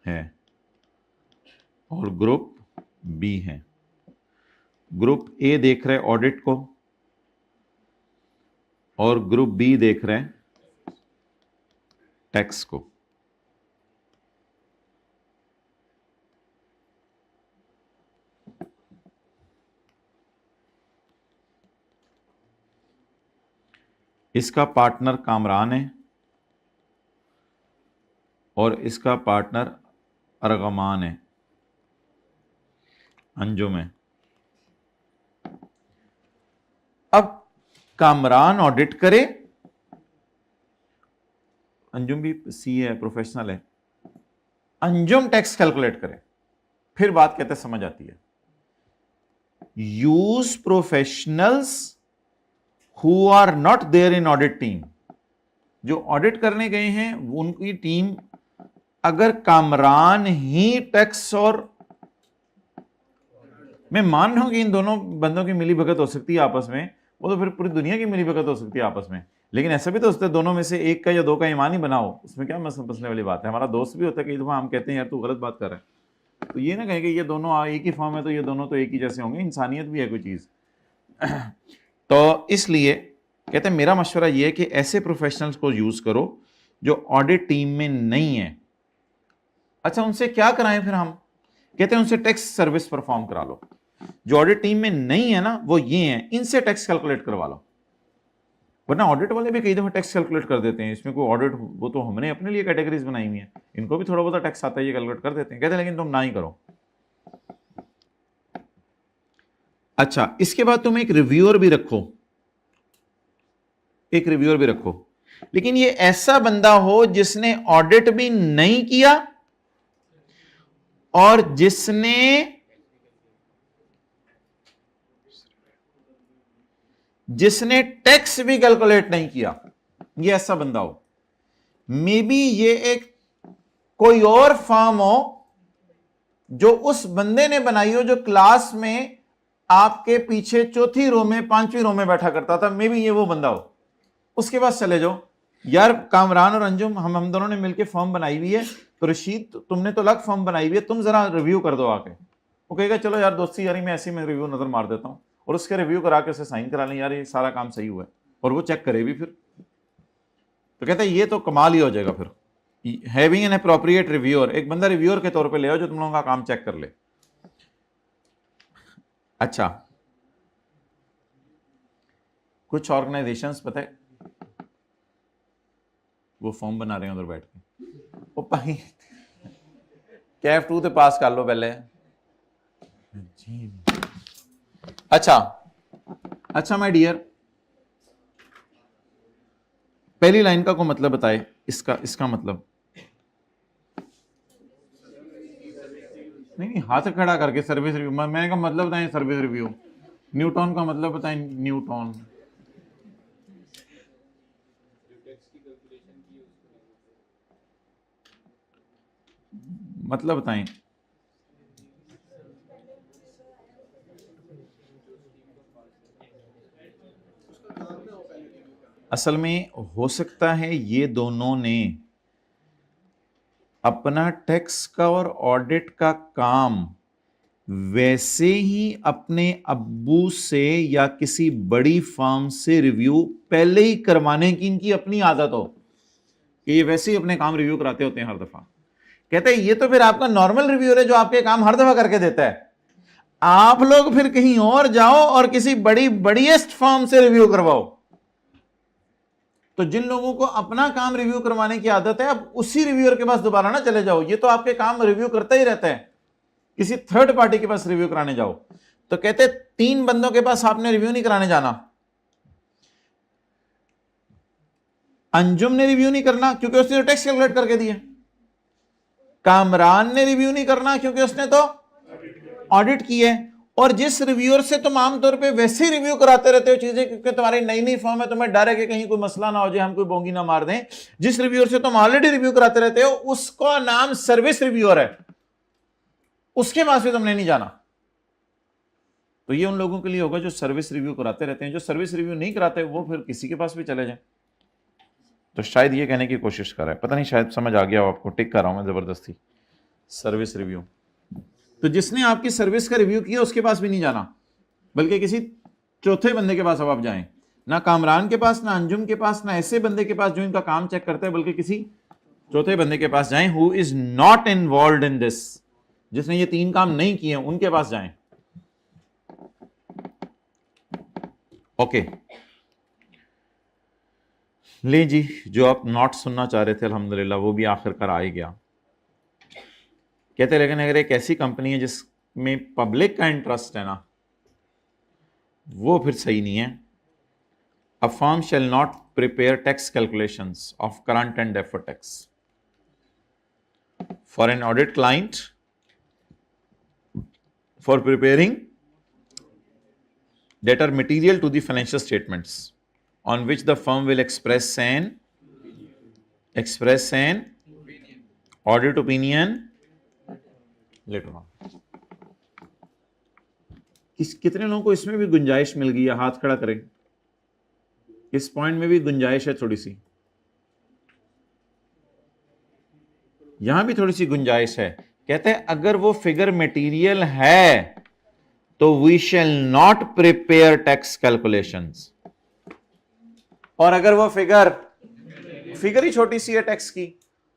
है और ग्रुप बी है। ग्रुप ए देख रहे ऑडिट को और ग्रुप बी देख रहे हैं टैक्स को। इसका पार्टनर कामरान है और इसका पार्टनर अरगमान है, अंजुम है। अब कामरान ऑडिट करे, अंजुम भी सी है, प्रोफेशनल है, अंजुम टैक्स कैलकुलेट करे, फिर बात कहते समझ आती है। Use professionals who are not there in audit team. जो ऑडिट करने गए हैं उनकी टीम, अगर कामरान ही टैक्स और, मैं मान रहा हूं कि इन दोनों बंदों की मिली भगत हो सकती है आपस में, वो तो फिर पूरी दुनिया की मिली भगत हो सकती है आपस में, लेकिन ऐसा भी तो होता है दोनों में से एक का या दो का ईमान ही बनाओ, उसमें क्या मसले वाली बात है। हमारा दोस्त भी होता है, कई दफा हम कहते हैं यार तू गलत बात कर रहा है, तो ये ना कहें कि ये दोनों एक ही फॉर्म है तो ये दोनों तो एक ही जैसे होंगे, इंसानियत भी है कोई चीज। तो इसलिए कहते हैं मेरा मशवरा ये है कि ऐसे प्रोफेशनल्स को यूज करो जो ऑडिट टीम में नहीं है। अच्छा, उनसे क्या कराएं फिर हम? कहते हैं उनसे टैक्स सर्विस परफॉर्म करा लो। जो ऑडिट टीम में नहीं है ना, वो ये हैं, इनसे टैक्स कैलकुलेट करवा लो। वरना ऑडिट वाले भी कई दफा टैक्स कैलकुलेट कर देते हैं, इसमें कोई ऑडिट, वो तो हमने अपने लिए कैटेगरीज बनाई हुई हैं, इनको भी थोड़ा बहुत टैक्स आता है, ये कैलकुलेट कर देते हैं। कहते हैं लेकिन तुम ना ही करो। अच्छा, इसके बाद तुम एक रिव्यूअर भी रखो, एक रिव्यूअर भी रखो, लेकिन ये ऐसा बंदा हो जिसने ऑडिट भी नहीं किया और जिसने टैक्स भी कैलकुलेट नहीं किया, ये ऐसा बंदा हो। मे बी ये एक कोई और फर्म हो जो उस बंदे ने बनाई हो, जो क्लास में आपके पीछे चौथी रो में, पांचवी रो में बैठा करता था, मे बी ये वो बंदा हो। उसके पास चले जाओ, यार कामरान और अंजुम हम दोनों ने मिलकर फॉर्म बनाई हुई है, तो रशीद तुमने तो अलग फॉर्म बनाई हुई है, तुम जरा रिव्यू कर दो आके। वो कहेगा चलो यार दोस्ती यारी में ऐसी मैं रिव्यू नजर मार देता हूं, और उसके रिव्यू करा के उसे साइन करा लें, यार ये सारा काम सही हुआ है, और वो चेक करे भी फिर। तो कहता है ये तो कमाल ही हो जाएगा फिर। हैविंग एन एप्रोप्रिएट रिव्यूअर, एक बंदा रिव्यूअर के तौर पे ले आओ जो तुम लोगों का काम चेक कर ले। अच्छा, कुछ ऑर्गेनाइजेशंस पता है वो फॉर्म बना रहे हैं उधर बैठ के, वो पाई कैफ 2 ते पास कर लो पहले। अच्छा माय डियर, पहली लाइन का को मतलब बताए, इसका मतलब नहीं, हाथ खड़ा करके सर्विस रिव्यू, मैंने कहा मतलब बताएं सर्विस रिव्यू। न्यूटन का मतलब बताएं, न्यूटन मतलब बताएं। असल में हो सकता है ये दोनों ने अपना टैक्स का और ऑडिट का काम वैसे ही अपने अब्बू से या किसी बड़ी फर्म से रिव्यू पहले ही करवाने की इनकी अपनी आदत हो, कि ये वैसे ही अपने काम रिव्यू कराते होते हैं हर दफा। कहते हैं ये तो फिर आपका नॉर्मल रिव्यूअर है जो आपके काम हर दफा करके देता है, आप लोग फिर कहीं और जाओ और किसी बड़ीएस्ट फर्म से रिव्यू करवाओ। तो जिन लोगों को अपना काम रिव्यू करवाने की आदत है, अब उसी रिव्यूअर के पास दोबारा ना चले जाओ, ये तो आपके काम रिव्यू करता ही रहता है, किसी थर्ड पार्टी के पास रिव्यू कराने जाओ। तो कहते 3 बंदों के पास आपने रिव्यू नहीं कराने जाना। अंजुम ने रिव्यू नहीं करना क्योंकि उसने तो टैक्स कैलकुलेट करके दिया, कामरान ने रिव्यू नहीं करना क्योंकि उसने तो ऑडिट की है, और जिस रिव्यूअर से तुम आमतौर पे वैसे ही रिव्यू कराते रहते हो चीजें क्योंकि तुम्हारी नई नई फॉर्म है, तुम्हें डर है कि कहीं कोई मसला ना हो जाए, हम कोई बोंगी ना मार दें, जिस रिव्यूअर से तुम ऑलरेडी रिव्यू कराते रहते हो उसका नाम सर्विस रिव्यूअर है, उसके पास भी तुमने नहीं जाना। तो ये उन लोगों के लिए होगा जो सर्विस रिव्यू कराते रहते हैं। जो सर्विस रिव्यू नहीं कराते वो फिर किसी के पास भी चले जाए। तो शायद ये कहने की कोशिश कर रहा है, पता नहीं, शायद समझ आ गया हो आपको, टिक कर रहा हूं मैं जबरदस्ती। सर्विस रिव्यू, तो जिसने आपकी सर्विस का रिव्यू किया उसके पास भी नहीं जाना, बल्कि किसी चौथे बंदे के पास अब आप जाएं। ना कामरान के पास, ना अंजुम के पास, ना ऐसे बंदे के पास जो इनका काम चेक करता है, बल्कि किसी चौथे बंदे के पास जाएं, who is not involved in this, जिसने ये तीन काम नहीं किए उनके पास जाएं। ओके ले जी, जो आप नॉट सुनना चाह रहे थे अल्हम्दुलिल्लाह वो भी आखिरकार आ ही गया। कहते लेकिन अगर एक ऐसी कंपनी है जिसमें पब्लिक का इंटरेस्ट है ना, वो फिर सही नहीं है। A firm shall not prepare tax calculations of current and deferred tax for an audit client for preparing that are material to the financial statements on which the firm will express an audit opinion later on. कितने लोगों को इसमें भी गुंजाइश मिल गई है? हाथ खड़ा करें। इस पॉइंट में भी गुंजाइश है थोड़ी सी, यहां भी थोड़ी सी गुंजाइश है। कहते हैं अगर वो फिगर मटेरियल है तो we shall not prepare tax calculations, और अगर वो फिगर ही छोटी सी है टैक्स की,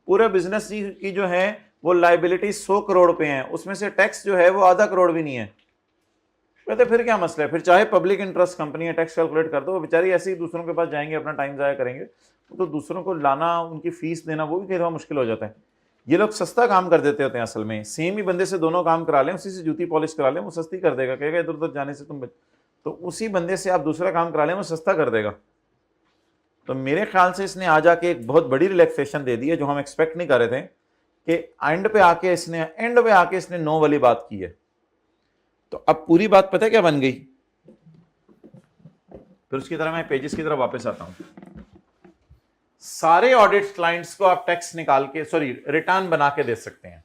पूरे बिजनेस की जो है वो लाइबिलिटी 100 करोड़ पे है, उसमें से टैक्स जो है वो आधा करोड़ भी नहीं है, कहते फिर क्या मसला है? फिर चाहे पब्लिक इंटरेस्ट कंपनी है, टैक्स कैलकुलेट कर दो। बेचारी ऐसे ही दूसरों के पास जाएंगे, अपना टाइम जाया करेंगे, तो दूसरों को लाना, उनकी फीस देना, वो भी कई दफा मुश्किल हो जाता है। ये लोग सस्ता काम कर देते होते हैं। असल में सेम ही बंदे से दोनों काम करा लें, उसी से जूती पॉलिश करा लें, वो सस्ती कर देगा, कहेगा इधर उधर जाने से तुम तो उसी बंदे से आप दूसरा काम करा लें, वो सस्ता कर देगा। तो मेरे ख्याल से इसने आ जाके एक बहुत बड़ी रिलैक्सेशन दे दी है, जो हम एक्सपेक्ट नहीं कर रहे थे, कि एंड पे आके इसने नो वाली बात की है। तो अब पूरी बात पता है क्या बन गई? फिर उसकी तरह मैं पेजेस की तरफ वापस आता हूं। सारे ऑडिट क्लाइंट्स को आप टैक्स निकाल के, रिटर्न बना के दे सकते हैं,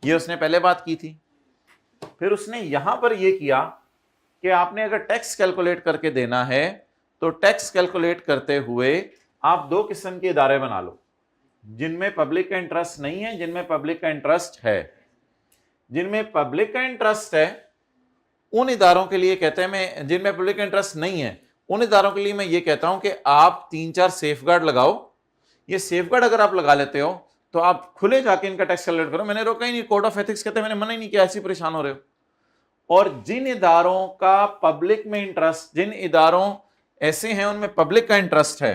ये उसने पहले बात की थी। फिर उसने यहां पर यह किया कि आपने अगर टैक्स कैलकुलेट करके देना है तो टैक्स कैलकुलेट करते हुए आप दो किस्म के इदारे बना लो, जिनमें पब्लिक का इंटरेस्ट नहीं है, जिनमें पब्लिक का इंटरेस्ट है। जिनमें पब्लिक का इंटरेस्ट है उन इदारों के लिए कहते हैं, मैं जिनमें पब्लिक का इंटरेस्ट नहीं है उन इदारों के लिए मैं ये कहता हूं कि आप 3-4 सेफगार्ड लगाओ। ये सेफगार्ड अगर आप लगा लेते हो तो आप खुले जाके इनका टैक्स कैलकुलेट करो। मैंने रोका ही नहीं, कोड ऑफ एथिक्स कहते हैं, मैंने मना ही नहीं किया, ऐसे परेशान हो रहे हो। और जिन इदारों का पब्लिक में इंटरेस्ट, जिन इदारों ऐसे हैं उनमें पब्लिक का इंटरेस्ट है,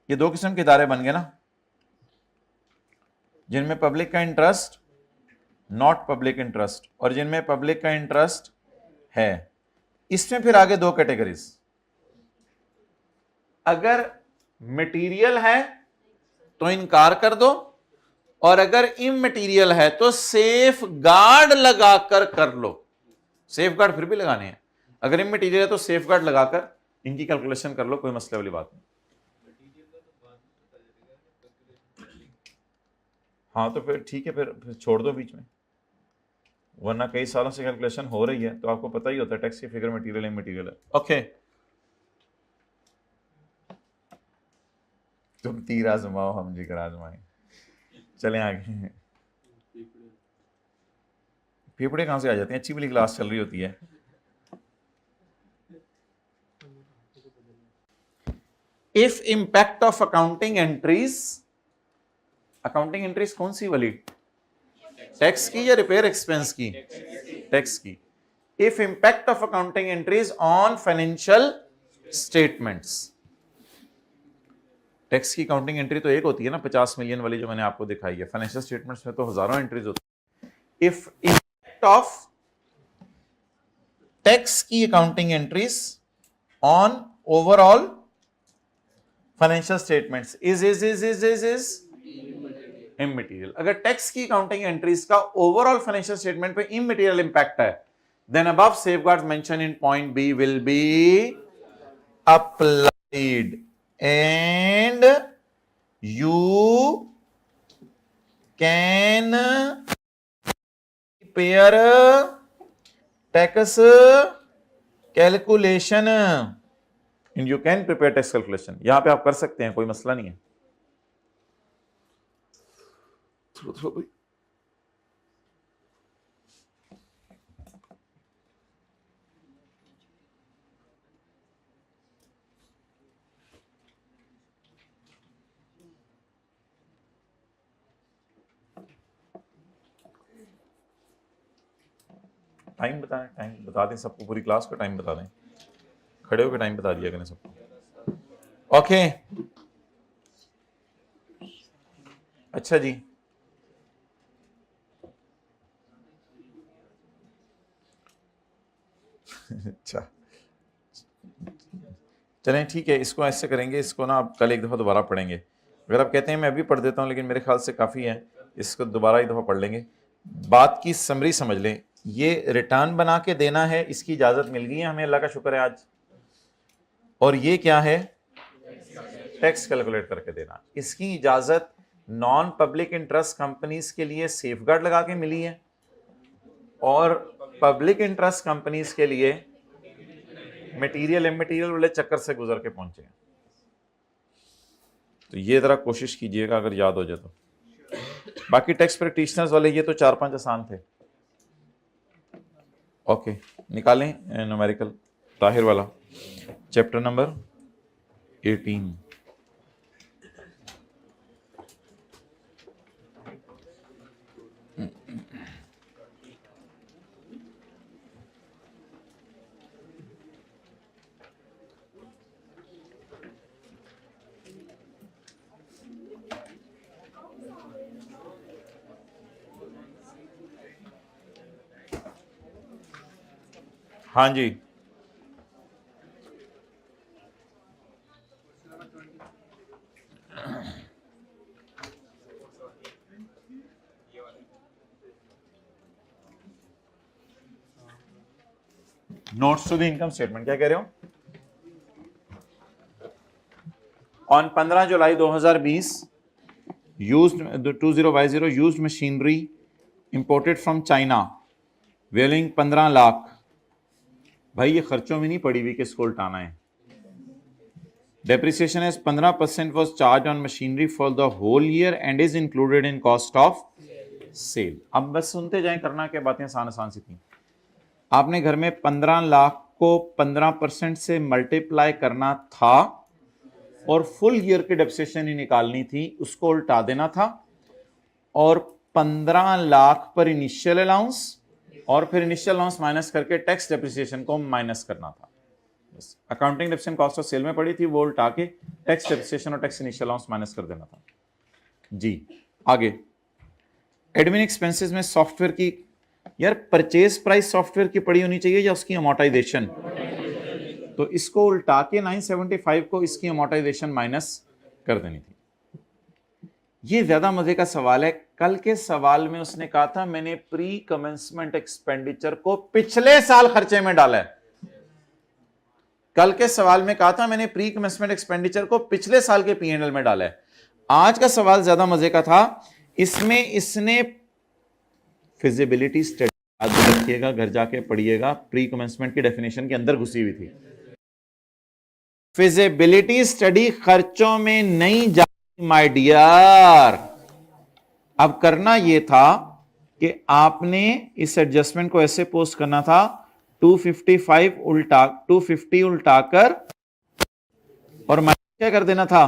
ये दो किस्म के इदारे बन गए ना, जिनमें पब्लिक का इंटरेस्ट, नॉट पब्लिक इंटरेस्ट, और जिनमें पब्लिक का इंटरेस्ट है। इसमें फिर आगे दो कैटेगरीज, अगर मटेरियल है तो इनकार कर दो, और अगर इमटेरियल है तो सेफ गार्ड लगाकर कर लो। सेफ गार्ड फिर भी लगाने हैं, अगर इमटेरियल है तो सेफ गार्ड लगाकर इनकी कैलकुलेशन कर लो, कोई मसले वाली बात नहीं। हाँ तो फिर ठीक है, फिर छोड़ दो बीच में, वरना कई सालों से कैलकुलेशन हो रही है तो आपको पता ही होता है टैक्स की फिगर मटेरियल इमटेरियल है। ओके, तुम तीर आजमाओ हम जिक्र आजमाएं। चलें आगे। फेफड़े कहां से आ जाते हैं? अच्छी वाली क्लास चल रही होती है। If impact of accounting entries कौन सी वाली? टैक्स की या रिपेयर एक्सपेंस की? टैक्स की। If impact of accounting entries on financial statements, tax की अकाउंटिंग एंट्री तो एक होती है ना, 50 मिलियन वाली जो मैंने आपको दिखाई है। फाइनेंशियल स्टेटमेंट्स में तो हजारों एंट्रीज होती है। इफ इंपैक्ट ऑफ टैक्स की accounting entries on overall financial statements is immaterial. अगर टैक्स की अकाउंटिंग एंट्रीज का ओवरऑल फाइनेंशियल स्टेटमेंट पे इमटेरियल इंपैक्ट है, then above safeguards mentioned in point B will be applied and you can prepare tax calculation, and you can prepare text calculation, यहां पे आप कर सकते हैं, कोई मसला नहीं है। टाइम बताएं, टाइम बता दें सबको, पूरी क्लास का टाइम बता दें, खड़े होकर टाइम बता दिया करें सबको। ओके अच्छा जी, अच्छा चलें ठीक है, इसको ऐसे करेंगे, इसको ना आप कल एक दफ़ा दोबारा पढ़ेंगे। अगर आप कहते हैं मैं अभी पढ़ देता हूँ, लेकिन मेरे ख्याल से काफ़ी है, इसको दोबारा एक दफ़ा पढ़ लेंगे। बात की समरी समझ लें, ये रिटर्न बना के देना है, इसकी इजाज़त मिल गई है हमें, अल्लाह का शुक्र है आज। और ये क्या है, टैक्स कैलकुलेट करके देना। इसकी इजाज़त नॉन पब्लिक इंटरेस्ट कंपनीज के लिए सेफगार्ड लगा के मिली है, और पब्लिक इंटरेस्ट कंपनीज के लिए मटेरियल इमटेरियल वाले चक्कर से गुजर के पहुंचे हैं। तो ये जरा कोशिश कीजिएगा अगर याद हो जाए तो। बाकी टैक्स प्रैक्टिशनर्स वाले ये तो 4-5 आसान थे। ओके निकालें न्यूमेरिकल, ताहिर वाला चैप्टर नंबर 18। हाँ जी notes to the income statement क्या कह रहे हो? On 15 July 2020 used 20y0 used machinery imported from China valuing 15 lakh. भाई ये खर्चों में नहीं पड़ी हुई, किसको उल्टाना है। Depreciation is 15% was charged on machinery for the whole year and is included in cost of sale। अब बस सुनते जाएं, करना क्या, बातें आसान आसान सी थी। आपने घर में 15 लाख को 15% से मल्टीप्लाई करना था और फुल ईयर की डेप्रिसिएशन ही निकालनी थी, उसको उल्टा देना था, और 15 लाख पर इनिशियल अलाउंस और फिर इनिशियल अलाउंस माइनस करके टैक्स डेप्रिसिएशन को माइनस करना था। बस accounting depreciation cost of sale में पड़ी थी, वो उल्टा के टैक्स डेप्रिसिएशन और टैक्स इनिशियल अलाउंस माइनस कर देना था जी। आगे एडमिन एक्सपेंसेस में सॉफ्टवेयर की, यार परचेज प्राइस सॉफ्टवेयर की पड़ी होनी चाहिए या उसकी अमोर्टाइजेशन, तो इसको उल्टा के 975 को इसकी अमोर्टाइजेशन माइनस कर देनी थी। ये ज्यादा मजे का सवाल है। कल के सवाल में उसने कहा था मैंने प्री कमेंसमेंट एक्सपेंडिचर को पिछले साल खर्चे में डाला है। कल के सवाल में कहा था मैंने प्री कमेंसमेंट एक्सपेंडिचर को पिछले साल के P&L में डाला है। आज का सवाल ज्यादा मजे का था, इसमें इसने फिजिबिलिटी स्टडी, याद रखिएगा घर जाके पढ़िएगा, प्री कमेंसमेंट की डेफिनेशन के अंदर घुसी हुई थी। फिजिबिलिटी स्टडी खर्चों में नहीं जाती माय डियर। अब करना यह था कि आपने इस एडजस्टमेंट को ऐसे पोस्ट करना था 255 उल्टा 250 उल्टा कर और माइनस क्या कर देना था,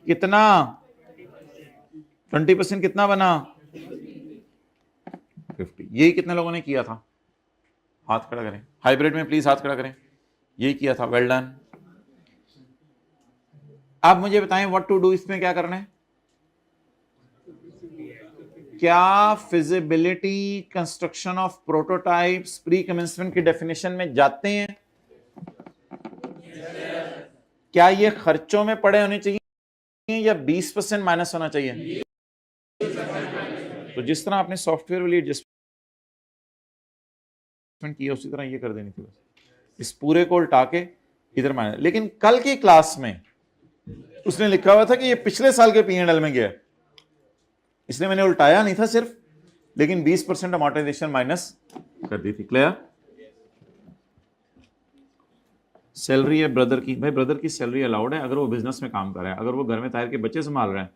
कितना 20% कितना बना 50। यही कितने लोगों ने किया था, हाथ खड़ा करें, हाइब्रिड में प्लीज हाथ खड़ा करें, यही किया था, वेल डन। अब मुझे बताएं व्हाट टू डू, इसमें क्या करना है, क्या feasibility construction of prototypes pre commencement की डेफिनेशन में जाते हैं? क्या ये खर्चों में पड़े होने चाहिए या 20% माइनस होना चाहिए? तो जिस तरह आपने सॉफ्टवेयर वाली एडजस्टमेंट किया उसी तरह ये कर देनी थी, बस इस पूरे को उल्टा के इधर माइनस। लेकिन कल की क्लास में उसने लिखा हुआ था कि ये पिछले साल के P&L में गया, इसलिए मैंने उल्टाया नहीं था सिर्फ, लेकिन 20% अमोर्टाइजेशन माइनस कर दी थी। क्लियर? सैलरी है ब्रदर की, भाई ब्रदर की सैलरी अलाउड है अगर वो बिजनेस में काम कर रहा है। अगर वो घर में ताहिर के बच्चे संभाल रहा है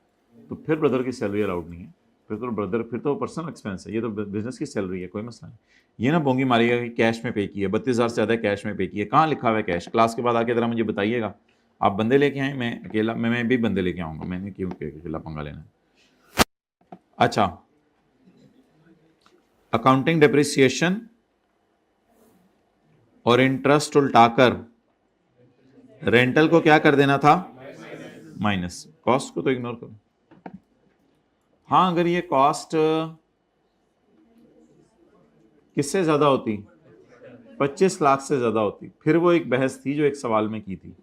तो फिर ब्रदर की सैलरी अलाउड नहीं है, फिर तो पर्सनल एक्सपेंस है, ये तो बिजनेस की सैलरी है, कोई मसला नहीं। ये ना बोंगी मारिएगा कि कैश में पे की है, 32,000 से ज़्यादा कैश में पे की है। कहाँ लिखा हुआ है कैश? क्लास के बाद आके ज़रा मुझे बताइएगा। आप बंदे लेके आए, मैं अकेला, मैं भी बंदे लेके आऊँगा, मैंने क्यों अकेला पंगा लेना है। अच्छा, अकाउंटिंग डिप्रिसिएशन और इंटरेस्ट उल्टाकर रेंटल को क्या कर देना था? माइनस। कॉस्ट को तो इग्नोर करो। हाँ, अगर ये कॉस्ट किससे ज्यादा होती, 25 लाख से ज्यादा होती, फिर वो एक बहस थी जो एक सवाल में की थी,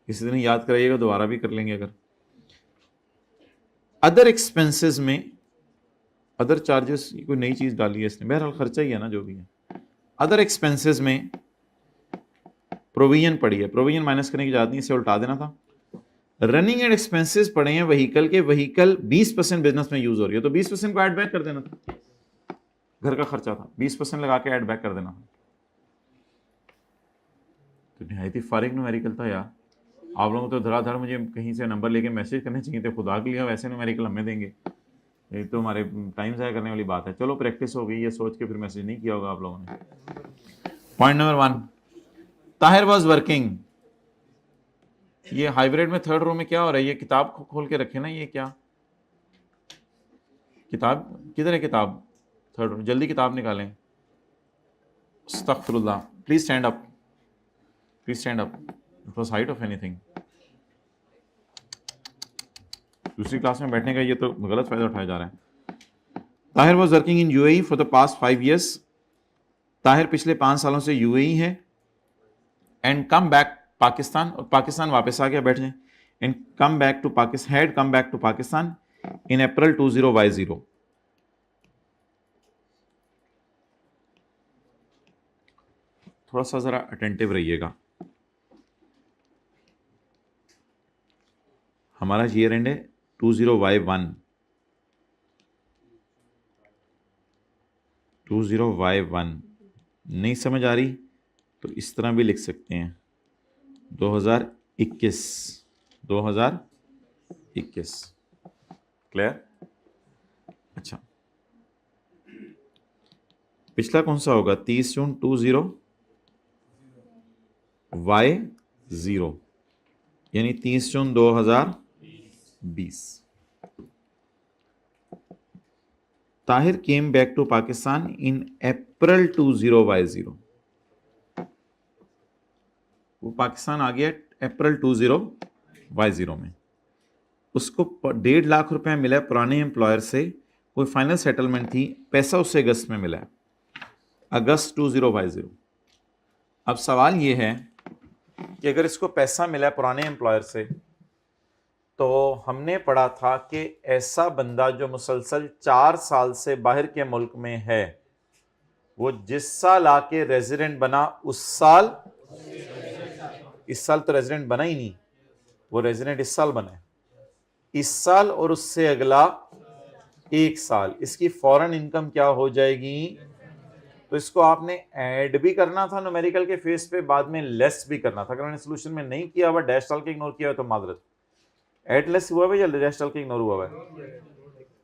किसी दिन याद कराइएगा, दोबारा भी कर लेंगे। अगर अदर एक्सपेंसेस में, अदर चार्जेस, कोई नई चीज डाली है इसने, बहरहाल खर्चा ही है ना जो भी है। अदर एक्सपेंसेस में प्रोविजन पड़ी है, प्रोविजन माइनस करने की जरूरत नहीं, इसे उल्टा देना था। रनिंग एंड एक्सपेंसेस पड़े हैं व्हीकल के, व्हीकल 20% बिजनेस में यूज हो रही है तो 20% को ऐड बैक कर देना था। घर का खर्चा था, 20% लगा के ऐड बैक कर देना था। तो निहायत ही फारिग न्यूमेरिकल था यार। आप लोगों को तो धड़ाधड़ मुझे कहीं से नंबर लेके मैसेज करने चाहिए थे, खुदा के लिए वैसे न्यूमेरिकल हमें देंगे, ये तो हमारे टाइम ज़ाया करने वाली बात है। चलो प्रैक्टिस हो गई, ये सोच के फिर मैसेज नहीं किया होगा आप लोगों ने। Point number 1, Tahir was working. ये हाइब्रिड में थर्ड रो में क्या हो रहा है? ये किताब खोल के रखे ना, ये क्या किताब, किधर है किताब? थर्ड रो, जल्दी किताब निकालें। अस्तगफिरुल्लाह, please stand up, please stand up, it was height of anything. दूसरी क्लास में बैठने का ये तो गलत फायदा उठाया जा रहा है। Tahir was working in UAE for the past 5 years। Tahir पिछले 5 सालों से यूएई है। एंड कम बैक पाकिस्तान, और पाकिस्तान वापस आ गया, बैठ जाए। And come back to Pakistan, had come back to Pakistan in April 20Y0। थोड़ा सा जरा अटेंटिव रहिएगा, हमारा ईयर एंड है 20Y1, 20Y1। नहीं समझ आ रही तो इस तरह भी लिख सकते हैं 2021, 2021। क्लियर? अच्छा, पिछला कौन सा होगा? 30 जून 20Y0, यानी 30 जून 2020। Tahir came back to Pakistan in April 20Y0। वो पाकिस्तान आ गया अप्रैल 20Y0 में। उसको 1.5 लाख रुपए मिला पुराने एम्प्लॉयर से, कोई फाइनल सेटलमेंट थी, पैसा उससे अगस्त में मिला है, अगस्त 20Y0। अब सवाल ये है कि अगर इसको पैसा मिला है पुराने एम्प्लॉयर से, तो हमने पढ़ा था कि ऐसा बंदा जो मुसलसल 4 साल से बाहर के मुल्क में है, वो जिस साल आके रेजिडेंट बना उस साल, इस साल तो रेजिडेंट बना ही नहीं, वो रेजिडेंट इस साल बना है, इस साल और उससे अगला 1 साल, इसकी फॉरेन इनकम क्या हो जाएगी? तो इसको आपने ऐड भी करना था न्यूमेरिकल के फेस पे, बाद में लेस भी करना था। अगर मैंने सोल्यूशन में नहीं किया हुआ, डैश डाल के इग्नोर किया हुआ तो माजरत। ऐड लेस हुआ है या डैश डाल के इग्नोर हुआ है?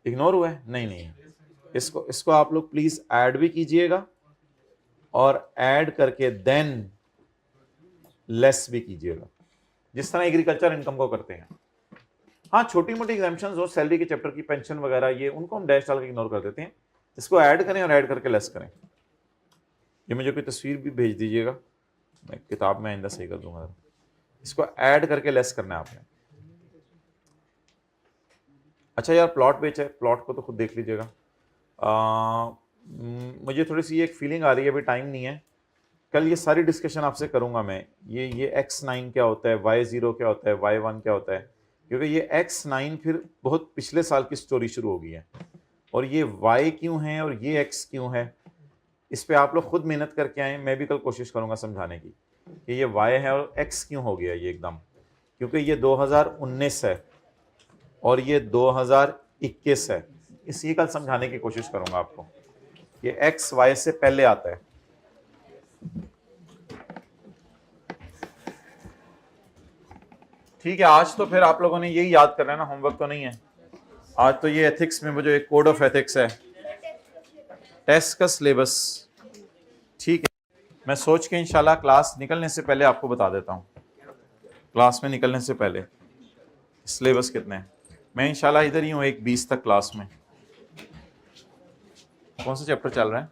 इग्नोर हुआ है? नहीं, इसको आप लोग प्लीज ऐड भी कीजिएगा और ऐड करके देन लेस भी कीजिएगा, जिस तरह एग्रीकल्चर इनकम को करते हैं। हाँ, छोटी मोटी एग्जाम्पशंस हो, सैलरी के चैप्टर की, पेंशन वगैरह, ये उनको हम डैश डाल के इग्नोर कर देते हैं। इसको ऐड करें और ऐड करके लेस करें। ये मुझे कोई तस्वीर भी भेज दीजिएगा, मैं किताब में आइंदा सही कर दूंगा। इसको ऐड करके लेस करना है आपने। अच्छा यार, प्लॉट बेच है, प्लॉट को तो खुद देख लीजिएगा। मुझे थोड़ी सी एक फीलिंग आ रही है, अभी टाइम नहीं है, कल ये सारी डिस्कशन आपसे करूंगा मैं। ये X9 क्या होता है, Y0 क्या होता है, Y1 क्या होता है, क्योंकि ये X9 फिर बहुत पिछले साल की स्टोरी शुरू हो गई है, और ये Y क्यों है और ये X क्यों है, इस पे आप लोग खुद मेहनत करके आए। मैं भी कल कोशिश करूंगा समझाने की कि ये Y है और X क्यों हो गया ये एकदम, क्योंकि ये 2019 है और ये 2021 है। इसी कल समझाने की कोशिश करूंगा आपको। ये X Y से पहले आता है। ठीक है, आज तो फिर आप लोगों ने यही याद करना है ना, होमवर्क तो नहीं है आज तो। ये एथिक्स में वो जो एक कोड ऑफ एथिक्स है, टेस्ट का सिलेबस, ठीक है। मैं सोच के इंशाल्लाह क्लास निकलने से पहले आपको बता देता हूँ, क्लास में निकलने से पहले सिलेबस कितने हैं। मैं इंशाल्लाह इधर ही हूँ 1:20 तक क्लास में। कौन सा चैप्टर चल रहा है?